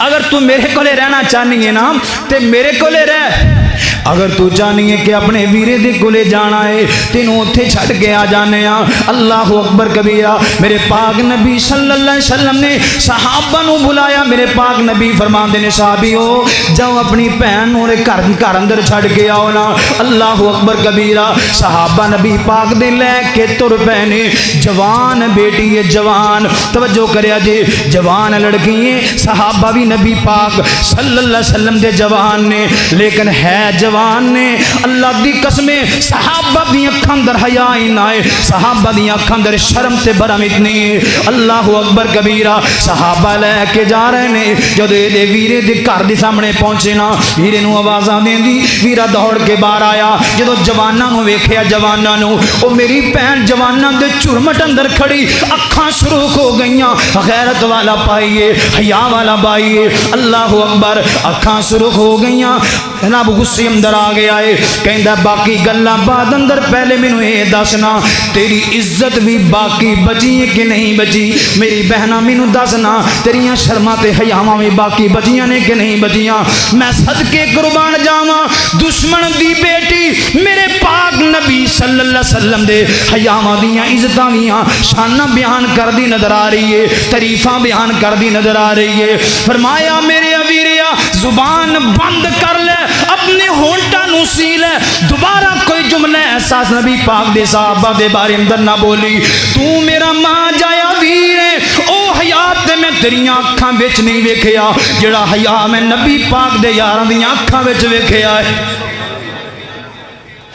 اگر تو میرے کولے رہنا چاہنی ہے نا تے میرے کولے رہ اگر تو چاہنی ہے کہ اپنے ویرے دے کولے جانا ہے تینوں اتھے چھٹ کے آ جانے ہیں اللہ اکبر کبیرہ میرے پاک نبی صلی اللہ علیہ وسلم نے صحابہ نو بلایا میرے پاک نبی فرمان دینے صحابیوں جاؤ اپنی پہن نورے گھر اندر چھٹ کے آؤ نا اللہ اکبر کبیرہ صحابہ نبی پاک دے لے کے تر پہنے جوان بیٹی ہے جوان توجہ کریا جی جوان لڑکی ہے صحابہ بھی نبی پاک صلی اللہ علیہ وسلم دے جوان نے لیکن ہے جوان نے اللہ دی قسمیں صحابہ دی اکھاں در حیا ہی نہ ہے صحابہ دی اکھاں در شرم تے برم اتنی ہے اللہ اکبر کبیرہ صحابہ لے کے جا رہے نے جو دے ویرے دے گھر دے سامنے پہنچے نا ویرے نو آوازاں دیندی ویرا دوڑ کے باہر آیا جدو جواناں نو ویکھیا جواناں نو او میری بہن جواناں دے چرمٹ اندر کھڑی اکھاں سرخ ہو گئیاں غیرت والا پائیے حیا والا پائیے اللہ اکبر اکھاں سرخ ہو گئیاں جناب غصے اندر آ گیا ہے کہندا باقی گلاں بعد اندر پہلے مینوں اے دسنا تیری عزت بھی باقی بچی ہے کہ نہیں بچی میری بہنا مینوں دسنا تیریاں شرماں تے حیاواں بھی باقی بچیاں نے کہ نہیں بچیاں میں صدقے قربان جاواں دشمن دی بیٹی میرے پاک نبی صلی اللہ علیہ وسلم دے حیاواں دیاں عزتاں دیاں شاناں بیان کردی نظر آ رہی ہے تعریفاں بیان کردی نظر آ رہی ہے فرمایا میرے ویریا زبان بند کر لے اپنے ہونٹاں نو سی لے دوبارہ کوئی جملہ احساس نبی پاک دے صحابہ دے بارے اندر نہ بولی تو میرا ماں جایا ویر ہے او حیات تے میں تیریاں اکھاں وچ نہیں ویکھیا جڑا حیا میں نبی پاک دے یاراں دیاں اکھاں وچ ویکھیا ہے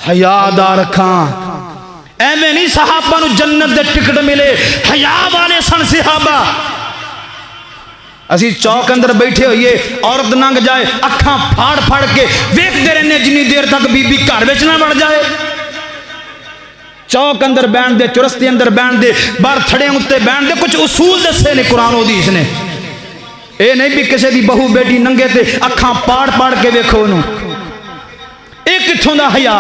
حیا دار اکھاں ایویں نہیں صحابہ نو جنت دے ٹکٹ ملے حیا والے سن صحابہ اسی چوک اندر بیٹھے ہوئیے عورت ننگ جائے اکھاں پھاڑ پھاڑ کے ویکھ دے رہنے جنی دیر تک بی بی گھر وچ نہ بڑھ جائے چوک اندر بیٹھ دے چرستے اندر بیٹھ دے باہر تھڑے اتے بیٹھ دے کچھ اصول دسے نے قرآن و حدیث نے اے نہیں بھی کسی دی بہو بیٹی ننگے تے اکھاں پاڑ پاڑ کے ویکھو نو اے کتھوں دا حیا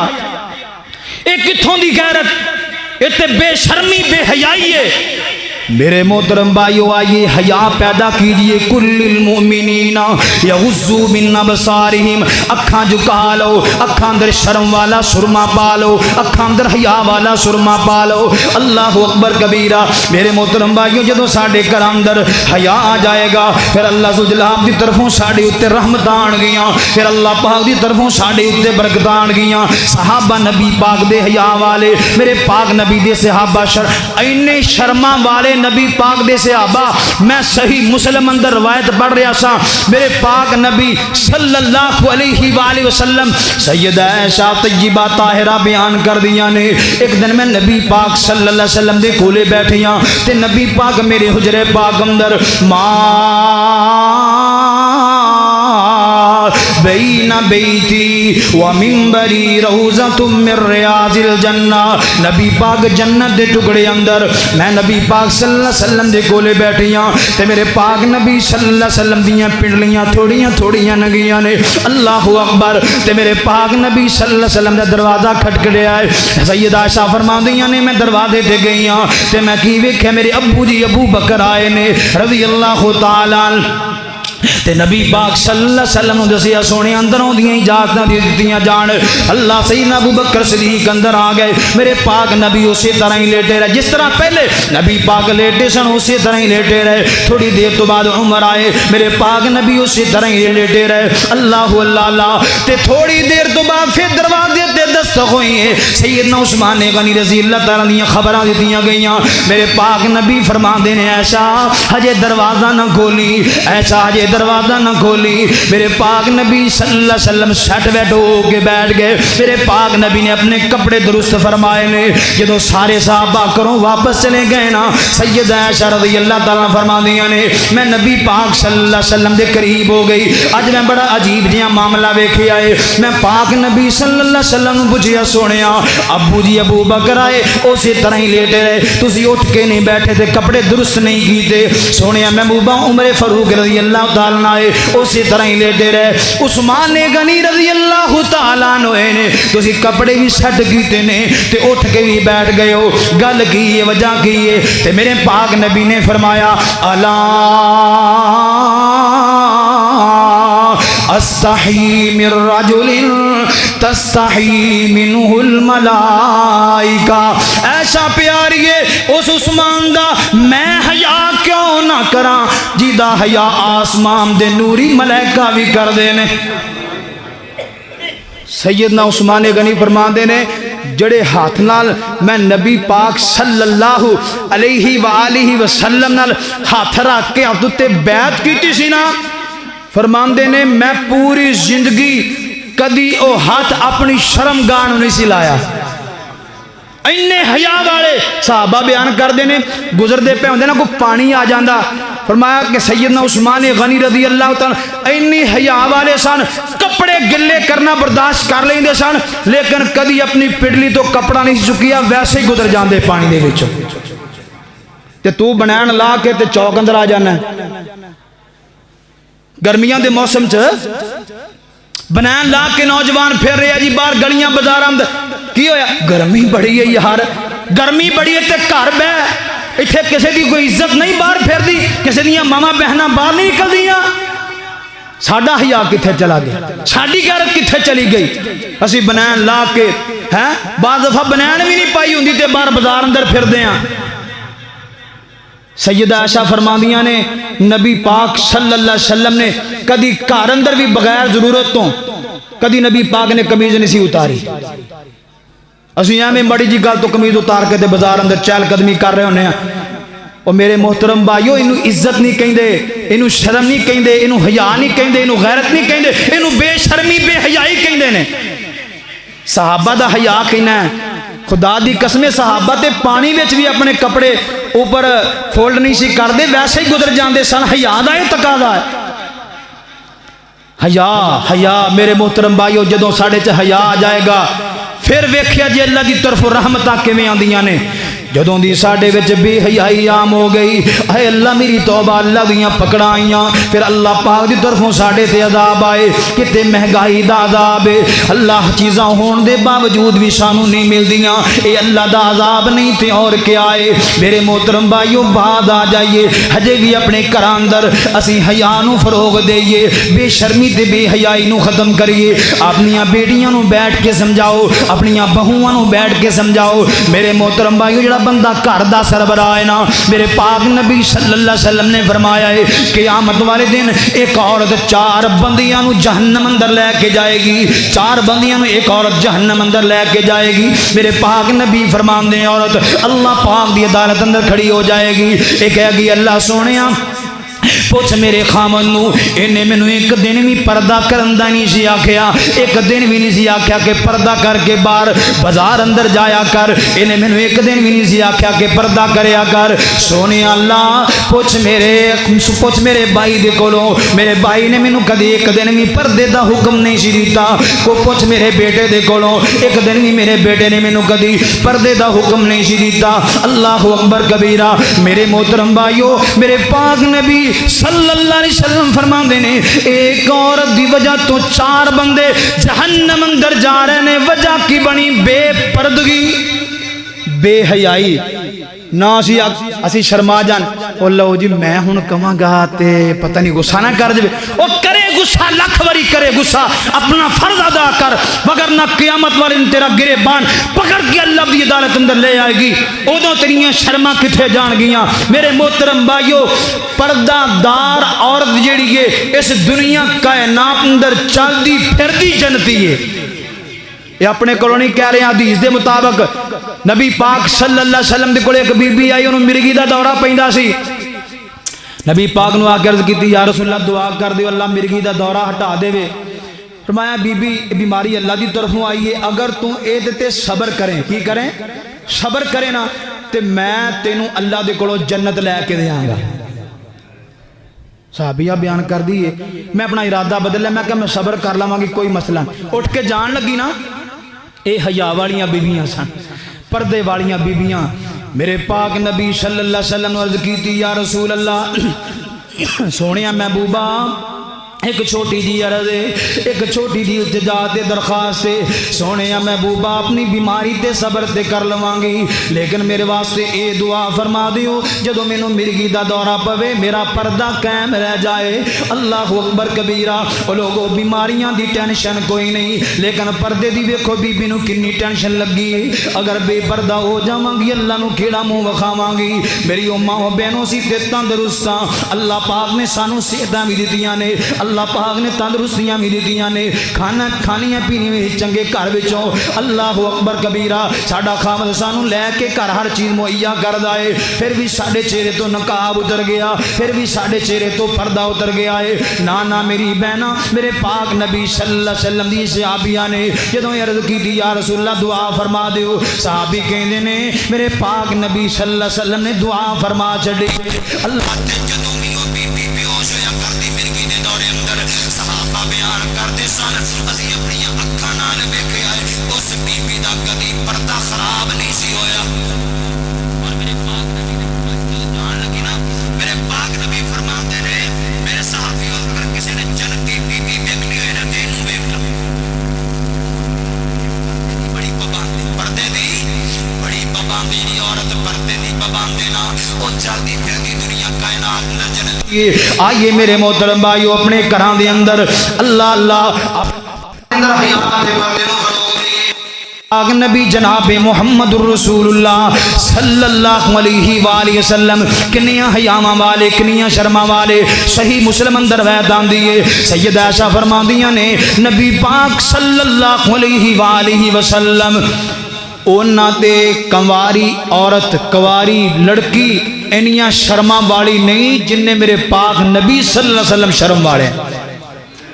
اے کتھوں دی غیرت اے تے بے شرمی بے حیائی ہے میرے محترم بھائیو آئیے حیا پیدا کیجئے کل المؤمنین یغضوا من ابصارہم اکھاں جھکا لو اکھاں اندر شرم والا سرما پالو اکھاں اندر حیا والا سرما پالو اللہ اکبر کبیرہ میرے محترم بھائیو جدوں ساڈے گھر اندر حیا آ جائے گا پھر اللہ ذوالجلال دی طرفوں ساڈے اوتے رحمت آن گیاں پھر اللہ پاک دی طرفوں ساڈے اوتے برکت آن گیاں صحابہ نبی پاک دے حیا والے میرے پاک نبی دے صحابہ اینے شرما والے نبی پاک دے صحابہ میں صحیح مسلم اندر روایت پڑھ رہا سا میرے پاک نبی صلی اللہ علیہ وآلہ وسلم سیدہ عائشہ طیبہ طاہرہ بیان کر دیا نے ایک دن میں نبی پاک صلی اللہ علیہ وسلم دے کولے بیٹھیاں تے نبی پاک میرے حجرے پاک اندر بین بیتی و منبری روضۃ من ریاض الجنہ نبی پاک جنت دے ٹکڑے اندر میں نبی پاک صلی اللہ علیہ وسلم دے کولے بیٹھیاں تے میرے پاک نبی صلی اللہ علیہ وسلم دیاں پنڈلیاں تھوڑیاں تھوڑیاں نگیاں نے اللہ اکبر تے میرے پاک نبی صلی اللہ علیہ وسلم دا دروازہ کھٹکھڑیا ہے سیدہ عائشہ فرماندیاں نے میں دروازے تے گئیاں تے میں کی ویکھیا میرے ابو جی ابو بکر آئے نے رضی اللہ تعالی تے نبی پاک صلی اللہ علیہ وسلم دسیا سونے اندروں دیاں اجازتاں دتیاں جان اللہ سیدنا ابو بکر صدیق اندر آ گئے میرے پاک نبی اسی طرح ہی لیٹے رہے جس طرح پہلے نبی پاک لیٹے سن اسی طرح ہی لیٹے رہے تھوڑی دیر تو بعد عمر آئے میرے پاک نبی اسی طرح ہی لیٹے رہے اللہ اللہ تے تھوڑی دیر تو بعد پھر دروازے تے دستک ہوئی ہے سیدنا عثمان غنی رضی اللہ تعالیٰ دیاں خبراں دتیاں گئیاں میرے پاک نبی فرما دینے عائشہ ہجے دروازہ نہ کھولی عائشہ ہجے دروازہ نہ کھولی. میرے پاک نبی صلی اللہ علیہ وسلم سٹ بیٹھ ہو کے بیٹھ گئے. میرے پاک نبی نے اپنے کپڑے درست فرمائے نے. جدو سارے صحابہ کروں واپس چلے گئے نا, سیدہ عائشہ رضی اللہ تعالیٰ فرما دیا نے میں نبی پاک صلی اللہ علیہ وسلم دے قریب ہو گئی. اج میں بڑا عجیب جہاں معاملہ ویکھیا ہے. میں پاک نبی صلی اللہ علیہ وسلم نو پوچھیا سونیا ابو جی ابو بکر آئے اسی طرح ہی لیٹے رہے, تسی اٹھ کے نہیں بیٹھے تھے, کپڑے درست نہیں کیتے. سونیا محبوبہ عمر فاروق رضی اللہ تعالیٰ آئے اسی طرح ہی لیٹے رہے. عثمان غنی رضی اللہ تعالیٰ نے تسی کپڑے بھی سٹ کیتے نے تے اٹھ کے بھی بیٹھ گئے ہو, گل کی ہے وجہ کی ہے؟ تے میرے پاک نبی نے فرمایا الا استحی من رجل تستحی منہ الملائکہ. ایسا پیاریے اس عثمان دا میں حیا کیوں نہ کراں جیدہ حیا آسمان دے نوری ملائکہ بھی کر دینے. سیدنا عثمان غنی فرماندے نے جڑے ہاتھ نال میں نبی پاک صلی اللہ علیہ وآلہ وسلم نال ہاتھ رکھ کے آپ تے بیعت کیتی سی نا, فرماندے نے میں پوری زندگی کدی او ہاتھ اپنی شرمگاہ نہیں سی لایا. اینے حیا والے صحابہ بیان کر دینے گزر دے پہ ہوندے نا کوئی پانی آ جاندہ. فرمایا کہ سیدنا عثمان غنی رضی اللہ تعالیٰ اینی حیا والے سن, کپڑے گلے کرنا برداشت کر لیں دے سن, لیکن کدی اپنی پڈلی تو کپڑا نہیں چکیا, ویسے ہی گزر جاندے پانی دے وچوں. تے تو بنین لا کے تے چوک اندر آ جانا ہے. گرمیاں دے موسم چ بنین لا کے نوجوان پھر رہے جی باہر گلیاں بازار اندر. کی ہویا گرمی بڑی ہے یار, گرمی بڑی ہے تے گھر بہ اتنے کسی کی کوئی عزت نہیں باہر پھر دی, کسی دیا ماما بہنا باہر نہیں نکل دیا. ساڈا حیا کتنے چلا گیا, ساڈی غیرت کتنے چلی گئی. اسی بنین لا کے ہیں بعض دفعہ بنین بھی نہیں پائی ہوندی تے باہر بازار اندر پھر دے ہیں. سیدہ عائشہ فرماندیاں نے نبی پاک صلی اللہ علیہ وسلم نے کدی گھر اندر بھی بغیر ضرورت تو کدی نبی پاک نے قمیض نہیں سی اتاری. اسی ایویں مڑی جی گل تو قمیض اتار کے تے بازار اندر چہل قدمی کر رہے ہونے ہیں. اور میرے محترم بھائیو اینو عزت نہیں کہندے, اینو شرم نہیں کہندے, اینو حیا نہیں کہندے, اینو غیرت نہیں کہندے, اینو بے شرمی بے حیائی کہندے نے. صحابہ دا حیا کہنا ہے. خدا دی قسم صحابہ تے پانی وچ بھی اپنے کپڑے اوپر فولڈ نہیں سی کر دے, ویسے ہی گزر جاندے سن. حیا دا یہ تقاضا ہے. حیا حیا میرے محترم بھائیو جدوں ساڈے چ حیا آ جائے گا پھر ویکھیا جی اللہ دی طرف رحمتاں کیویں آندیاں نے. جدوں دی ساڈے وچ بے حیائی عام ہو گئی, اے اللہ میری توبہ, اللہ دیاں پکڑاں آئیاں, پھر اللہ پاک دی طرفوں ساڈے تے عذاب آئے. کتے مہنگائی دا عذاب ہے, اللہ چیزاں ہون دے باوجود بھی سانو نہیں ملدیاں, اے اللہ دا عذاب نہیں تے اور کیا ہے. میرے محترم بھائیو بعد آ جائیے, ہجے بھی اپنے گھراں اندر اسی حیا نو فروغ دئیے, بے شرمی تے بے حیائی نو ختم کریے. اپنیاں بیٹیاں نو بیٹھ کے سمجھاؤ, اپنیاں بہوواں نو بیٹھ کے سمجھاؤ. میرے محترم بھائیو جڑا بندہ گھر دا سربراہ ہے نا, میرے پاک نبی صلی اللہ علیہ وسلم نے فرمایا ہے قیامت والے دن ایک عورت 4 بندیاں نو جہنم اندر لے کے جائے گی. 4 بندیاں نو ایک عورت جہنم اندر لے کے جائے گی. میرے پاک نبی فرماندے عورت اللہ پاک دی عدالت اندر کھڑی ہو جائے گی. ایک کہے گی اللہ سونیا پوچھ میرے خامن نو انہیں میں نے ایک دن بھی پردہ کرندہ نہیں سی آکھیا, ایک دن بھی نہیں سی آکھیا کہ پردہ کر کے باہر بازار اندر جایا کر, انہیں میں نے ایک دن بھی نہیں سی آکھیا کہ پردہ کریا کر. سونے اللہ پوچھ میرے بھائی دے کولوں, میرے بھائی نے میں نے کدی ایک دن بھی پردے دا حکم نہیں سی دیتا. کو پوچھ میرے بیٹے دے کولوں, ایک دن بھی میرے بیٹے نے میں نے کدی پردے دا حکم نہیں سی دیتا. اللہ اکبر کبیرہ. میرے محترم بھائیو میرے پاک نبی صلی اللہ علیہ وسلم فرماندے نے ایک عورت دی وجہ تو 4 بندے جہنم اندر جا رہے نے. وجہ کی بنی بے پردگی, بے حیائی. نہ اسی شرما جان او لو جی میں ہن کواں گا تے پتہ نہیں غصہ نہ کر جے. او کرے غصہ لکھ واری کرے غصہ, اپنا فرض ادا کر, وگرنہ قیامت والے دن تیرا گریبان پکڑ کے اللہ دی عدالت اندر لے آئے گی. اودوں تیریاں شرما کتھے جان گیاں. میرے محترم بھائیو پردہ دار عورت جیڑی ہے اس دنیا کائنات اندر چلدی پھردی جنتی ہے. یہ اپنے کولوں نہیں کہہ رہے ہیں, حدیث دے مطابق نبی پاک صلی اللہ علیہ وسلم دے کول ایک بی بی آئی, انہوں مرگی دا دورہ پیندا سی. نبی پاک نو آ کے عرض کی یا رسول اللہ دعا کر دیو اللہ مرگی دا دورہ ہٹا دے وے۔ فرمایا بی بی بیماری اللہ دی طرفوں آئی ہے، اگر تو اے دیتے صبر کریں، کی کریں؟ صبر کریں نا تے میں تینوں اللہ دے کولوں جنت لے کے دیاں گا۔ صحابیہ بیان کر دیئے، میں اپنا ارادہ بدل لیا، میں کہا میں صبر کر لوں گی، کوئی مسئلہ نہیں۔ اٹھ کے جان لگی نا، اے حیا والیاں بیویاں سن، پردے والیاں بیویاں۔ میرے پاک نبی صلی اللہ علیہ وسلم نے عرض کی تھی یا رسول اللہ سونیا محبوبہ ایک چھوٹی جی عرض ہے، ایک چھوٹی جی التجا تے درخواست ہے، سونے محبوبہ اپنی بیماری تے صبر تے کر لواں گی، لیکن میرے واسطے اے دعا فرما دیو جدو مینوں مرگی دا دورہ پوے میرا پردہ قائم رہ جائے۔ اللہ اکبر کبیرہ۔ او لوگو بیماریاں دی ٹینشن کوئی نہیں، لیکن پردے دی ویکھو بی بی نوں کنی ٹینشن لگی ہے، اگر بے پردہ ہو جاواں گی اللہ نوں کیڑا منہ وکھاواں گی۔ میری اماں و بہنوں سی تے تندرستاں اللہ پاک نے سانوں صحتاں بھی دتیاں نے، اللہ پاک نے تندرستیاں بھی دیتیاں نے، کھانا کھانیاں پینی میں چنگے گھر وچوں۔ اللہ اکبر کبیرہ۔ ساڈا خاوند سانوں لے کے گھر ہر چیز مہیا کردا ہے، پھر بھی ساڈے چہرے تو نقاب اتر گیا، پھر بھی ساڈے چہرے تو پردہ اتر گیا ہے۔ نانا میری بہنا میرے پاک نبی صلی اللہ علیہ وسلم دی صحابیہ نے جدوں عرض کی تھی یا رسول اللہ دعا فرما دیو، صحابی کہندے نے میرے پاک نبی صلی اللہ علیہ وسلم نے دعا فرما چھڈی۔ اللہ تے جدوں بھی او بی بی بیہوش ہویا کردی مرگی دے دورے اندر صحابہ بیان کردے سن اسی اپنی اکھاں نال ویکھیا ہے اس بی بی دا کدی پردہ خراب نہیں سی ہویا۔ اور میرے پاک نبی نے جان لگی نا، میرے پاک نبی فرماتے نے میرے صحابیوں اگر کسی نے جنت کی بی بی ویکھنی ہوئے نا تے اینوں ویکھ لو۔ بڑی پابندی پردے دی، بڑی پابندی دی عورت پردے دی پابندی نا او چلدی پھردی دنیا کائنات نہ جنت۔ آئیے میرے محترم بھائیو اپنے گھراں دے اندر اللہ اللہ اندر حیات دے پردے نوں پاک نبی جناب محمد الرسول اللہ صلی اللہ علیہ وآلہ وسلم کنیاں حیاواں والے کنیاں شرما والے۔ صحیح مسلم اندر روایت آندی ہے سیدہ عائشہ فرماندیاں نے نبی پاک صلی اللہ علیہ وآلہ وسلم اونا تے کنواری عورت کنواری لڑکی اینیاں شرما والی نہیں جن نے میرے پاک نبی صلی اللہ علیہ وسلم شرم والے۔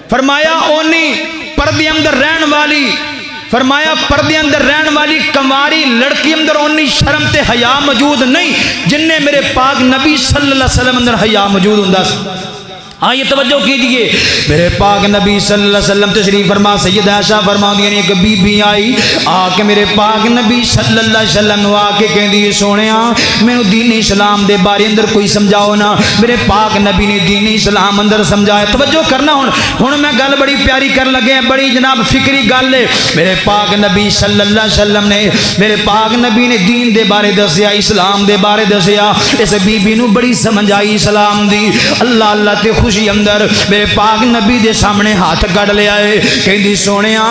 فرمایا اونی پردے اندر رہن والی، فرمایا پردے اندر رہن والی کنواری لڑکی اندر اونی شرم تے حیا موجود نہیں جن نے میرے پاک نبی صلی اللہ علیہ وسلم اندر حیا موجود ہوندا سی۔ آئیے توجہ کیجئے میرے پاک نبی صلی اللہ علیہ وسلم تشریف فرما سیدہ عائشہ فرماندی ہیں ایک بی بی آئی آ کے میرے پاک نبی صلی اللہ علیہ وسلم نو آ کے کہندی سونیا مینوں دین اسلام دے بارے اندر کوئی سمجھاؤ نا۔ میرے پاک نبی نے دین اسلام اندر سمجھایا۔ توجہ کرنا ہن میں گل بڑی پیاری کر لگے، بڑی جناب فکری گل ہے۔ میرے پاک نبی صلی اللہ علیہ وسلم نے میرے پاک نبی نے دین دے بارے دسیا، اسلام دے بارے دسیا۔ اس بی بی نو بڑی سمجھ آئی اسلام دی۔ اللہ اللہ تے خوشی اندر میرے پاک نبی دے سامنے ہاتھ کڑ لیا ہے، کہندی سونیا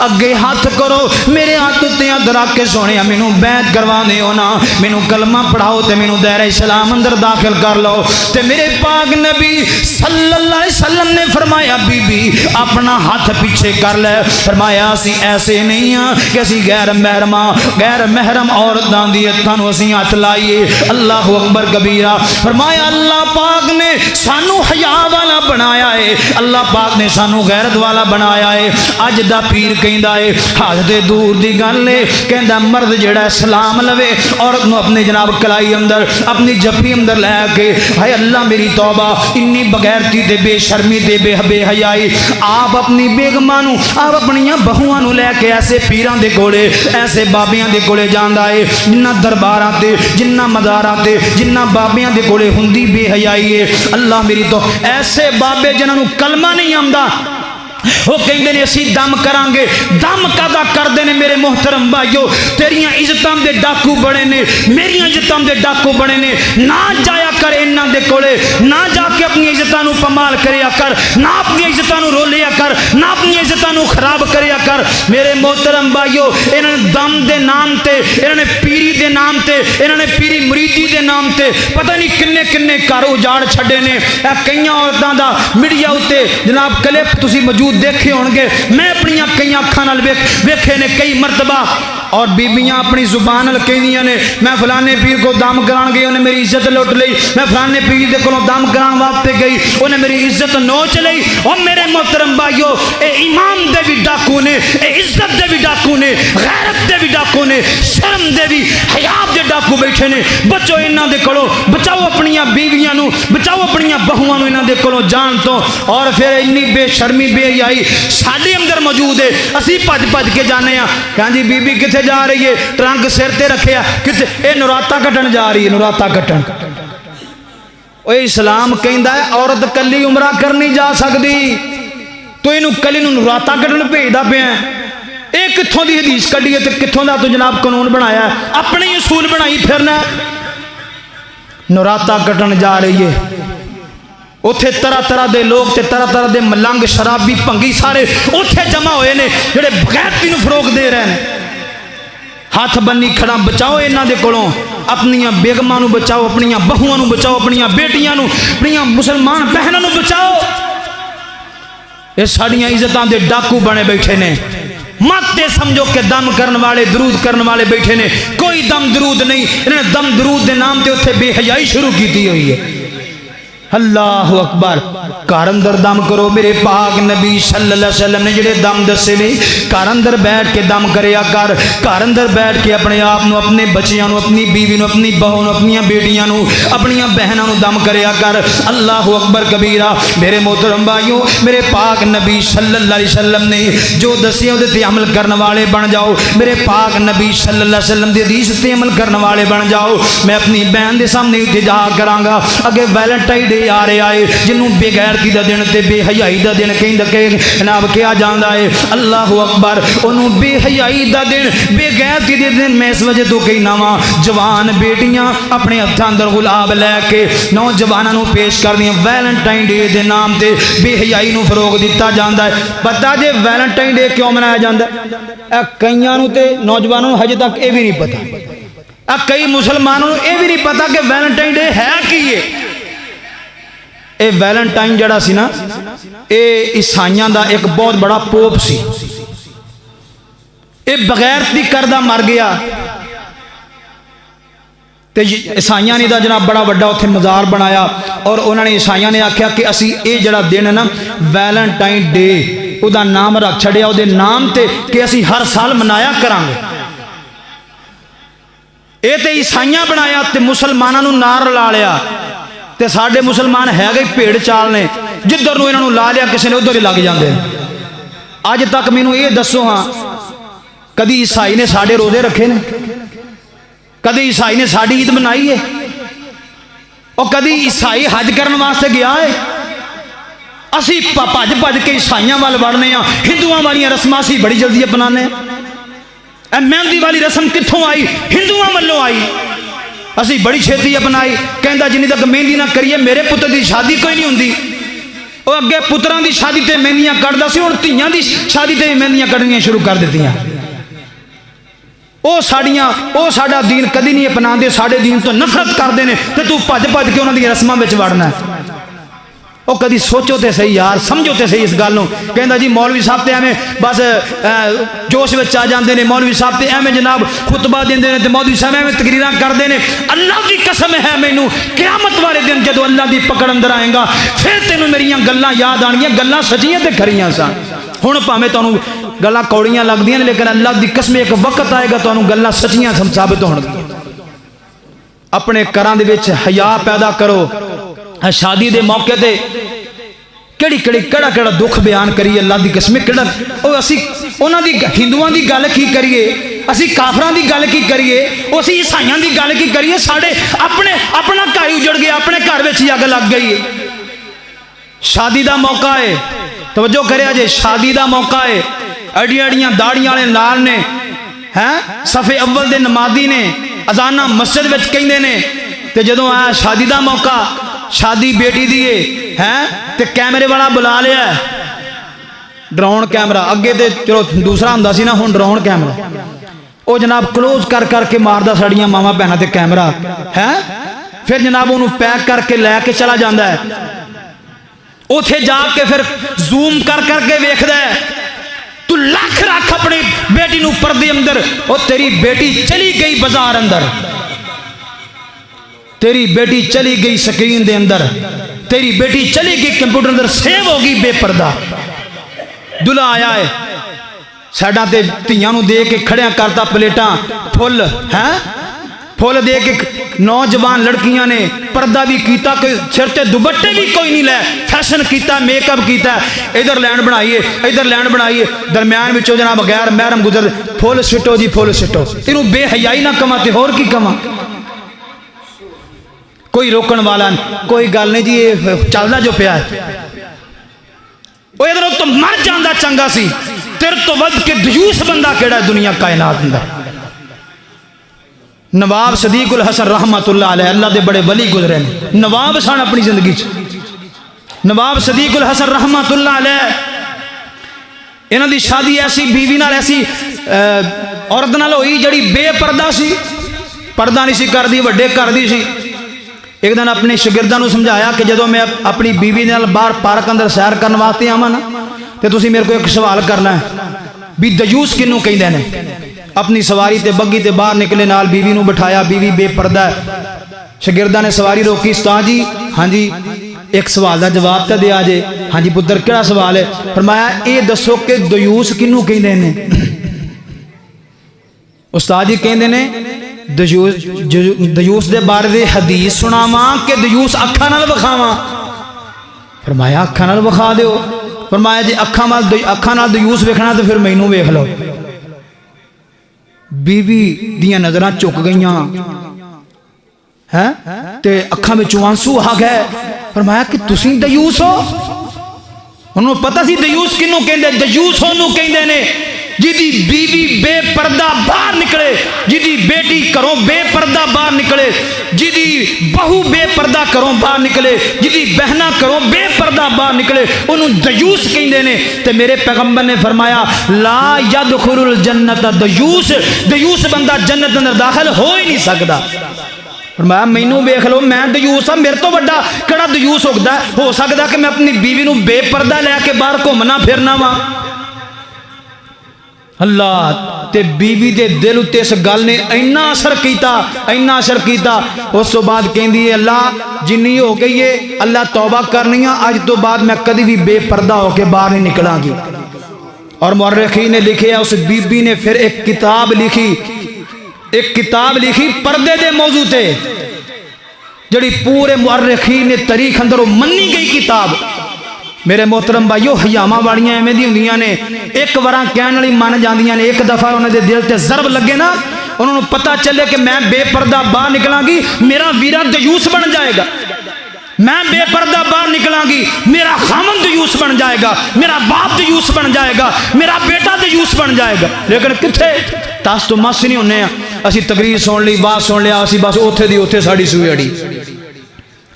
اگے ہاتھ کرو میرے ہاتھ تے ادھر آ کے سونیا مینوں بیعت کروا دیو نا، مینوں کلمہ پڑھاؤ تے مینوں دائرہ اسلام اندر داخل کر لو۔ تے میرے پاک نبی صلی اللہ علیہ وسلم نے فرمایا بی بی اپنا ہاتھ پیچھے کر لے، فرمایا اسی ایسے نہیں ہاں کہ اسی غیر محرم عورتاں دی ہتھاں نوں اسی ہاتھ لائیے۔ اللہ اکبر کبیرہ۔ فرمایا اللہ پاک نے سانو حیا والا بنایا ہے، اللہ پاک نے سانو غیرت والا بنایا ہے۔ اج دا پیر کہندا ہے ہاتھ دے دور دی گل ہے، کہندا مرد جڑا سلام لوے عورت نو اپنے جناب کلائی اندر اپنی جپی اندر لے کے ہائے اللہ میری توبہ انی بغیرتی تے بے شرمی تے بے حیائی۔ آپ اپنی بیگماں نو آپ اپنی بہواں نو لے کے ایسے پیراں دے کولے ایسے بابیاں دے کولے جاندا ہے جنہ درباراں تے جنہ مزاراں تے جنہ بابیاں دے کولے ہوندی بے حیائی ہے۔ اللہ میری تو ایسے بابے جنہاں نو کلمہ نہیں آندا وہ کہندے نے اسی دم کران گے، دم کدا کردے نے میرے محترم بھائیو، تیریاں عزتاں دے ڈاکو بنے نے، میری عزتاں دے ڈاکو بنے نے۔ نہ جایا کر انہاں دے کولے، نہ جا کے اپنی عزتاں نو پمال کریا کر، نہ اپنی عزتاں نو رولیا کر، نہ اپنی عزتاں نو خراب کریا کر۔ میرے محترم بھائیو انہاں نے دم دے نام تے، انہاں نے پیری دے نام تے، انہاں نے پیری مریدی دے نام تے پتہ نہیں کنے کنے گھر اجاڑ چھڈے نے۔ اے کئیاں عورتاں دا میڈیا اُتے جناب کلپ تسی موجود دیکھے ویکھے ہون گے میں اپنی کئی اکھاں نال ویکھے نے کئی مرتبہ اور بیبیاں اپنی زبان نال کہندیاں نے میں فلانے پیر کو دم کران گئی انہیں میری عزت لٹ لئی میں فلانے پیر دے کولوں دم کران واسطے گئی انہیں میری عزت نوچ لئی اور میرے محترم بھائیو اے ایمان دے بھی ڈاکو نے اے عزت دے بھی ڈاکو نے غیرت دے بھی ڈاکو نے شرم دے بھی حیا دے ڈاکو بیٹھے نے بچو انہاں دے کولوں بچاؤ اپنی بیویاں نو بچاؤ اپنی بہواں نو انہاں دے کولوں جان تو اور پھر انی بے شرمی بے حیائی ساڈے اندر موجود ہے اسی بھج بھج کے جانے ہاں کہاں جی بی بی کتھے جا رہی ہے ٹرنک سر تے رکھیا کتھے اے نوراتا کٹن جا رہی ہے نوراتا کٹن اوے اسلام کہندا ہے عورت کلی عمرہ کرنی جا سکدی تو اینو کلی نو نوراتا کٹن بھیجدا پیا اے کتھوں دی حدیث کڈی ہے تے کتھوں دا تو جناب قانون بنایا ہے اپنے اصول بنائی پھرنا نوراتا کٹن جا رہی ہے اتھے طرح طرح دے لوگ تے طرح طرح دے ملنگ شرابی پنگی سارے اتھے جمع ہوئے نے جڑے بغیرتی نو فروغ دے رہے ہیں ہاتھ بنی کھڑا بچاؤ انہاں دے کولوں اپنی بیگماں نو بچاؤ اپنی بہواں نو بچاؤ اپنی بیٹیاں نو اپنی مسلمان بہناں نو بچاؤ اے ساڈیاں عزتاں دے ڈاکو بنے بیٹھے نے مت سمجھو کہ دم کرن والے درود کرن والے بیٹھے نے کوئی دم درود نہیں انہوں نے دم درود دے نام تے اتھے بے حیائی شروع کیتی ہوئی ہے اللہ اکبر گھر اندر دم کرو میرے پاک نبی صلی اللہ علیہ وسلم نے جڑے دم دسے نے گھر اندر بیٹھ کے دم کریا کر گھر اندر بیٹھ کے اپنے آپ نو اپنے بچیاں نو اپنی بیوی نو اپنی بہو نو اپنی بیٹیاں نو اپنی بہناں نو دم کریا کر اللہ اکبر کبیرہ میرے محترم بھائیوں میرے پاک نبی صلی اللہ علیہ وسلم نے جو دسیا اودے تے عمل کرن والے بن جاؤ میرے پاک نبی صلی اللہ علیہ وسلم دی حدیث تے عمل کرن والے بن جاؤ میں اپنی بہن دے سامنے التجا کراں گا اگے ویلنٹائن ڈے آ رہا ہے جنوں بے غیرتی دا دن تے بے حیائی دا دن کہندا کہ جناب کیا جاندا ہے اللہ اکبر اونوں بے حیائی دا دن بے غیرتی دے دن میں اس وجہ تو کہنا وا جوان بیٹیاں اپنے ہتھاں اندر گلاب لے کے نوجواناں نو پیش کردیاں ویلنٹائن ڈے دے نام تے بے حیائی نو فروغ دتا جاندا ہے پتہ جے ویلنٹائن ڈے کیوں منایا جاندا ہے کئیاں نو تے نوجواناں نو ہجے تک اے بھی نہیں پتہ کئی مسلمانوں نو اے بھی نہیں پتہ کہ ویلنٹائن ڈے ہے کی ہے اے ویلنٹائن جڑا سی نا اے عیسائیاں دا ایک بہت بڑا پوپ سی اے بغیرتی کردہ مر گیا تے عیسائیاں نے دا جناب بڑا بڑا اتھے مزار بنایا اور انہوں نے عیسائیاں نے آکھیا کہ اسی اے جڑا دن ہے نا ویلنٹائن ڈے او دا نام رکھ چھڑیا او دے نام تے کہ اسی ہر سال منایا کرانگے اے تے عیسائیاں بنایا تے مسلماناں نو نار لا لیا تے ساڈے مسلمان ہے گئے پیڑ چالنے جدھر نو انہاں نو لا لیا کسی نے ادھر ہی لگ جاندے اج تک مینوں یہ دسو ہاں کدی عیسائی نے ساڈے روزے رکھے نے کدی عیسائی نے ساڈی عید منائی ہے اور کدی عیسائی حج کرن واسطے گیا ہے اسی بھج بھج کے عیسائیاں وال وڑنے ہاں ہندوؤں والیاں رسماں اسی بڑی جلدی اپنانے اے مہندی والی رسم کتھوں آئی ہندوؤں والوں آئی اسی بڑی چھیتی اپنائی کہندا جنی تک مہندی نہ کریے میرے پتر دی شادی کوئی نہیں ہوندی او اگے پتراں دی شادی تے مہندیاں کڈدا سی ہن دھیاں دی شادی تے مہندیاں کڈنیاں شروع کر دتیاں او ساڈا دین کدی نہیں اپناندے ساڈے دین تو نفرت کردے نے تے تو بھج بھج کے انہاں دی رسماں وچ وڑنا ہے او کدی سوچو تے صحیح یار سمجھو تے صحیح اس گل نو کہندا جی مولوی صاحب تے ایویں بس جوش وچ آ جاندے نے مولوی صاحب تے ایویں جناب خطبہ دیندے نے تے مولوی صاحب ایویں تقریراں کردے نے اللہ دی قسم ہے مینوں قیامت والے دن جدوں اللہ دی پکڑ اندر آئے گا پھر تینوں میریاں گلاں یاد آنگیاں گلاں سچیاں تے کھریاں سن ہن بھاویں تانوں گلاں کوڑیاں لگدیاں نے لیکن اللہ دی قسم ایک وقت آئے گا تانوں گلاں سچیاں ثابت ہون گیاں اپنے گھراں دے وچ حیا پیدا کرو شادی دے موقع تے کیڑی کیڑا دکھ بیان کریے اللہ دی قسم کیڑا او اسی انہاں دی ہندوؤں دی گل کی کریے اسی کافراں دی گل کی کریے او اسی عیسائیاں دی گل کی کریے ساڈے اپنا گھر اجڑ گیا اپنے گھر وچ ہی اگ لگ گئی ہے شادی دا موقع ہے توجہ کریا جے شادی دا موقع ہے اڑیاں داڑیاں والے نال نے ہیں صفے اول دے نمازی نے اذاناں مسجد وچ کہندے نے تے جدوں آیا شادی دا موقع شادی بیٹی دیے ہیں تے کیمرے والا بلا لیا ڈرون کیمرہ اگے تے چلو دوسرا ہوندا سی نا ہن ڈرون کیمرہ او جناب کلوز کر کے ماردا ساڈیاں ماواں بہناں تے کیمرہ ہیں پھر جناب اونوں پیک کر کے لے کے چلا جاندا ہے اوتھے جا کے پھر زوم کر کے ویکھدا ہے، تو لاکھ رکھ اپنی بیٹی نو پردے اندر، او تیری بیٹی چلی گئی بازار اندر، تیری بیٹی چلی گئی سکرین دے اندر، تیری بیٹی چلی گئی کمپیوٹر اندر سیو ہوگی بے پردہ۔ دلہا آیا ہے سیڈاں تے تیاں نو دے کے کھڑیاں کرتا پلیٹاں پھل ہیں، پھول دے کے نوجوان لڑکیاں نے پردہ بھی کیتا، کوئی سر تے دوپٹے بھی کوئی نہیں لے، فیشن کیتا، میک اپ کیتا، ادھر لینڈ بنائیے ادھر لینڈ بنائیے، درمیان وچوں جناب غیر محرم گزر، پھول سٹو جی پھول سٹو، تینوں بے حیائی نہ کما تے ہور کی کما؟ کوئی روکن والا نہیں، کوئی گل نہیں جی یہ چلدا جو پیا ہے۔ وہ ادھر تو مر جاندا چنگا سی، تیرے تو ود کے دیوس بندہ کیڑا ہے دنیا کائنات اندر۔ نواب صدیق الحسن رحمت اللہ علیہ، اللہ دے بڑے ولی گزرے ہیں، نواب سن اپنی زندگی چ۔ نواب صدیق الحسن رحمت اللہ علیہ، انہاں دی شادی ایسی بیوی نال ایسی عورت نال ہوئی جڑی بے پردہ سی، پردہ نہیں سی کردی، وڈے کردی سی۔ ایک دن اپنے شاگرداں نو سمجھایا کہ جدوں میں اپنی بیوی نال باہر پارک اندر سیر کرن واسطے آواں نا تے تسی میرے کو ایک سوال کرنا ہے بھی دیوس کنوں کہندے نے؟ اپنی سواری تے بگی تے باہر نکلے، نال بیوی نو بٹھایا، بیوی بے پردہ ہے۔ شاگرداں نے سواری روکی، استاد جی ہاں جی ایک سوال دا جواب تے دیا جے۔ ہاں جی پتر کیڑا سوال ہے؟ فرمایا اے دسو کہ دیوس کنوں کہندے نے؟ استاد جی کہندے نے دیوس دے بارے دے حدیث سناواں کہ دیوس اکھاں نال وکھاواں؟ فرمایا اکھاں نال وکھا دیو۔ فرمایا جی اکھاں نال دیوس ویکھنا تو پھر مینوں ویکھ لو۔ بیوی دیاں نظراں چک گئیاں ہیں تے اکھاں وچوں آنسو آ گئے۔ فرمایا کہ تسی دیوس ہو؟ انہوں پتہ سی دیوس کنوں کہندے؟ دیوس انہوں کہندے نے جدی بیوی بے پردہ باہر نکلے، جدی بیٹی کروں بے پردہ باہر نکلے، جدی بہو بے پردہ کروں باہر نکلے، جدی بہنا کروں بے پردہ باہر نکلے، انہوں دیوس کہندے نے۔ تے میرے پیغمبر نے فرمایا لا یدخل الجنت دیوس، دیوس بندہ جنت اندر داخل ہو ہی نہیں سکتا۔ فرمایا مینوں ویکھ لو میں دیوس ہاں، میرے تو بڑا کڑا دیوس ہو سکتا کہ میں اپنی بیوی نو بے پردہ لے کے باہر گھومنا پھرنا وا؟ اللہ تے بیوی دے دل تے اس گل نے اینا اثر کیتا، اینا اثر کیتا۔ اس تو بعد کہندی ہے اللہ جنی ہو گئی ہے، اللہ توبہ کرنی ہے، اج تو بعد میں کدی بھی بے پردہ ہو کے باہر نہیں نکلاں گی۔ اور مورخین نے لکھے اس بی بی نے پھر ایک کتاب لکھی، ایک کتاب لکھی پردے دے موضوع تے، جڑی پورے مورخین نے تاریخ اندر منی گئی کتاب۔ میرے محترم بھائیو حیاماں والیاں ایویں دی ہوندیاں نے، ایک وراں کہن والی من جاندیاں نے، ایک دفعہ انہاں دے دل تے ضرب لگے نا، انہوں نے پتہ چلے کہ میں بے پردہ باہر نکلاں گی میرا ویرا دیوس بن جائے گا، میں بے پردہ باہر نکلاں گی میرا خامن دیوس بن جائے گا، میرا باپ دیوس بن جائے گا، میرا بیٹا دیوس بن جائے گا۔ لیکن کتھے تاس تو مس نہیں ہونے ہیں، اسی تقریر سن لی، بات سن لیا، اسی بس اوتھے دی اوتھے ساڑی سوئی اڑی۔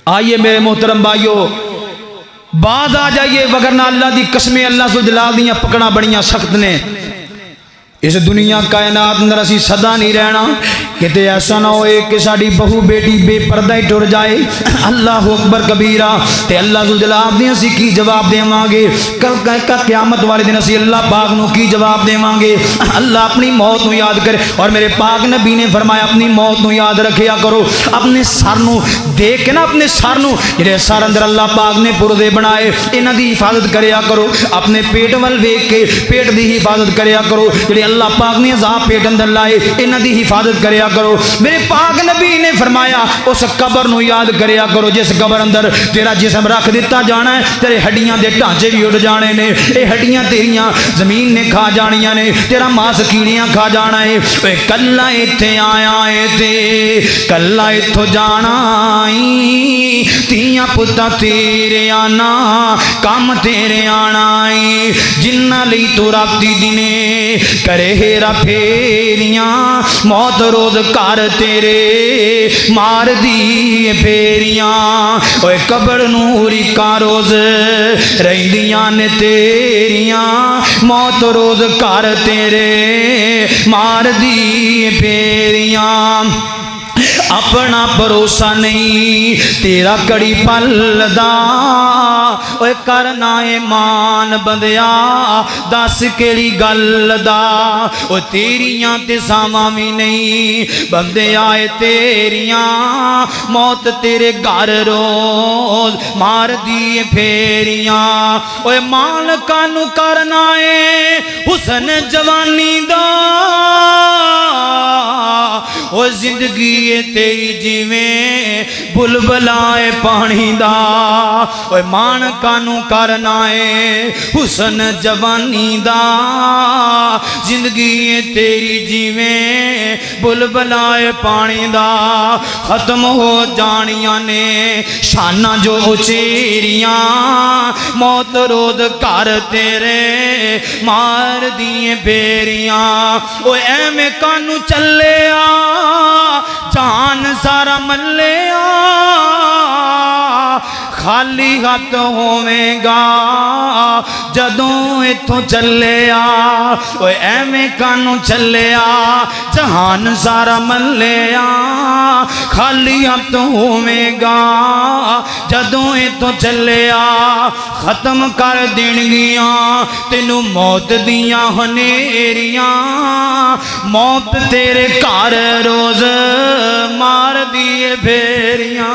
آئیے میرے محترم بھائیو بعد آ جائیے، وگرنہ اللہ دی قسمیں اللہ ذوالجلال دیاں پکڑا بڑیاں سخت نے۔ اس دنیا کائنات اندر اسی صدا نہیں رہنا، کتے ایسا نہ ہوئے کہ ساڑی بہو بیٹی بے پردہ ہی ٹر جائے۔ اللہ اکبر کبیرہ، تے اللہ ذوالجلال دیاں اسی کی جواب دے مانگے، کل قیامت والے دن اسی اللہ پاک نو کی جواب دے مانگے۔ اللہ اپنی موت نو یاد کرے، اور میرے پاک نبی نے فرمایا اپنی موت نو یاد رکھیا کرو، اپنے سر نو دیکھ کے نا، اپنے سر نو جڑے سر اندر اللہ پاک نے پردے بنائے انہاں دی حفاظت کریا کرو، اپنے پیٹ ول ویکھ کے پیٹ دی حفاظت کریا کرو، جڑے اللہ پاک نے عذاب پیٹ اندر لائے انہاں دی حفاظت کریا کرو۔ میرے پاک نبی نے فرمایا اس قبر نو یاد کریا کرو جس قبر اندر تیرا جسم رکھ دیتا جانا ہے، تیرے ہڈیاں دے ڈھانچے بھی اڑ جانے نے، اے ہڈیاں تیریاں زمین نے کھا جانیاں نے، تیرا ماس کیڑیاں کھا جانا ہے۔ اے کلا ایتھے آیا اے تے کلا ایتھوں جانا ائی، تیاں پتا تیرے آنا کام تیرے آنا ائی، جنہ لئی تو راتی دنے کرے ہیرا پھیریاں، موت روز کار تیرے مار دی پھیریاں، اوے قبر نوری کا روز رہندیاں نے تیریاں، موت روز کار تیرے مار دی پھیریاں۔ اپنا بھروسہ نہیں تیرا کڑی پل دا اوے کرنا ایمان بندیا دس کیڑی گل دا او تیریاں تے ساواں وی نہیں بندیا اے تیریاں موت تیرے گھر روز مار دیے پھیریاں اوے مالکاں نو کرنا اے حسن جوانی دا او زندگی تیری جیویں بلبلائے پانی دا اوے مالکاں نو کرنا اے حسن جوانی دا زندگی تیری جیویں بلبلائے پانی دا ختم ہو جانیاں نے شاناں جو اچیریاں موت رود کر تیرے مار دیے بیریاں او ایویں کانو چلے جان سارا ملے خالی ہاتھ ہوویں گا جدوں اتھوں چلے اوے ایویں کانوں چلے جہان سارا ملے خالی ہاتھ ہوویں گا جدوں اتھوں چلے ختم کر دینگیاں تینوں موت دیاں ہنیریاں موت تیرے گھر روز مار دیے پھیریاں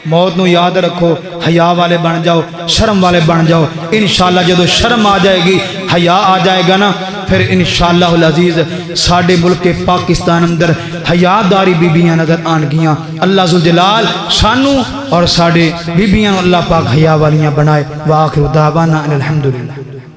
موت نو یاد رکھو حیا والے بن جاؤ شرم والے بن جاؤ انشاءاللہ جدو شرم آ جائے گی حیا آ جائے گا نا پھر انشاءاللہ العزیز ساڑھے ملک پاکستان اندر حیا داری بیبیاں نظر آن گیاں اللہ ذوالجلال سانو اور ساڑھے بیبیاں اللہ پاک حیا والیاں بنائے وآخر دعوانا الحمدللہ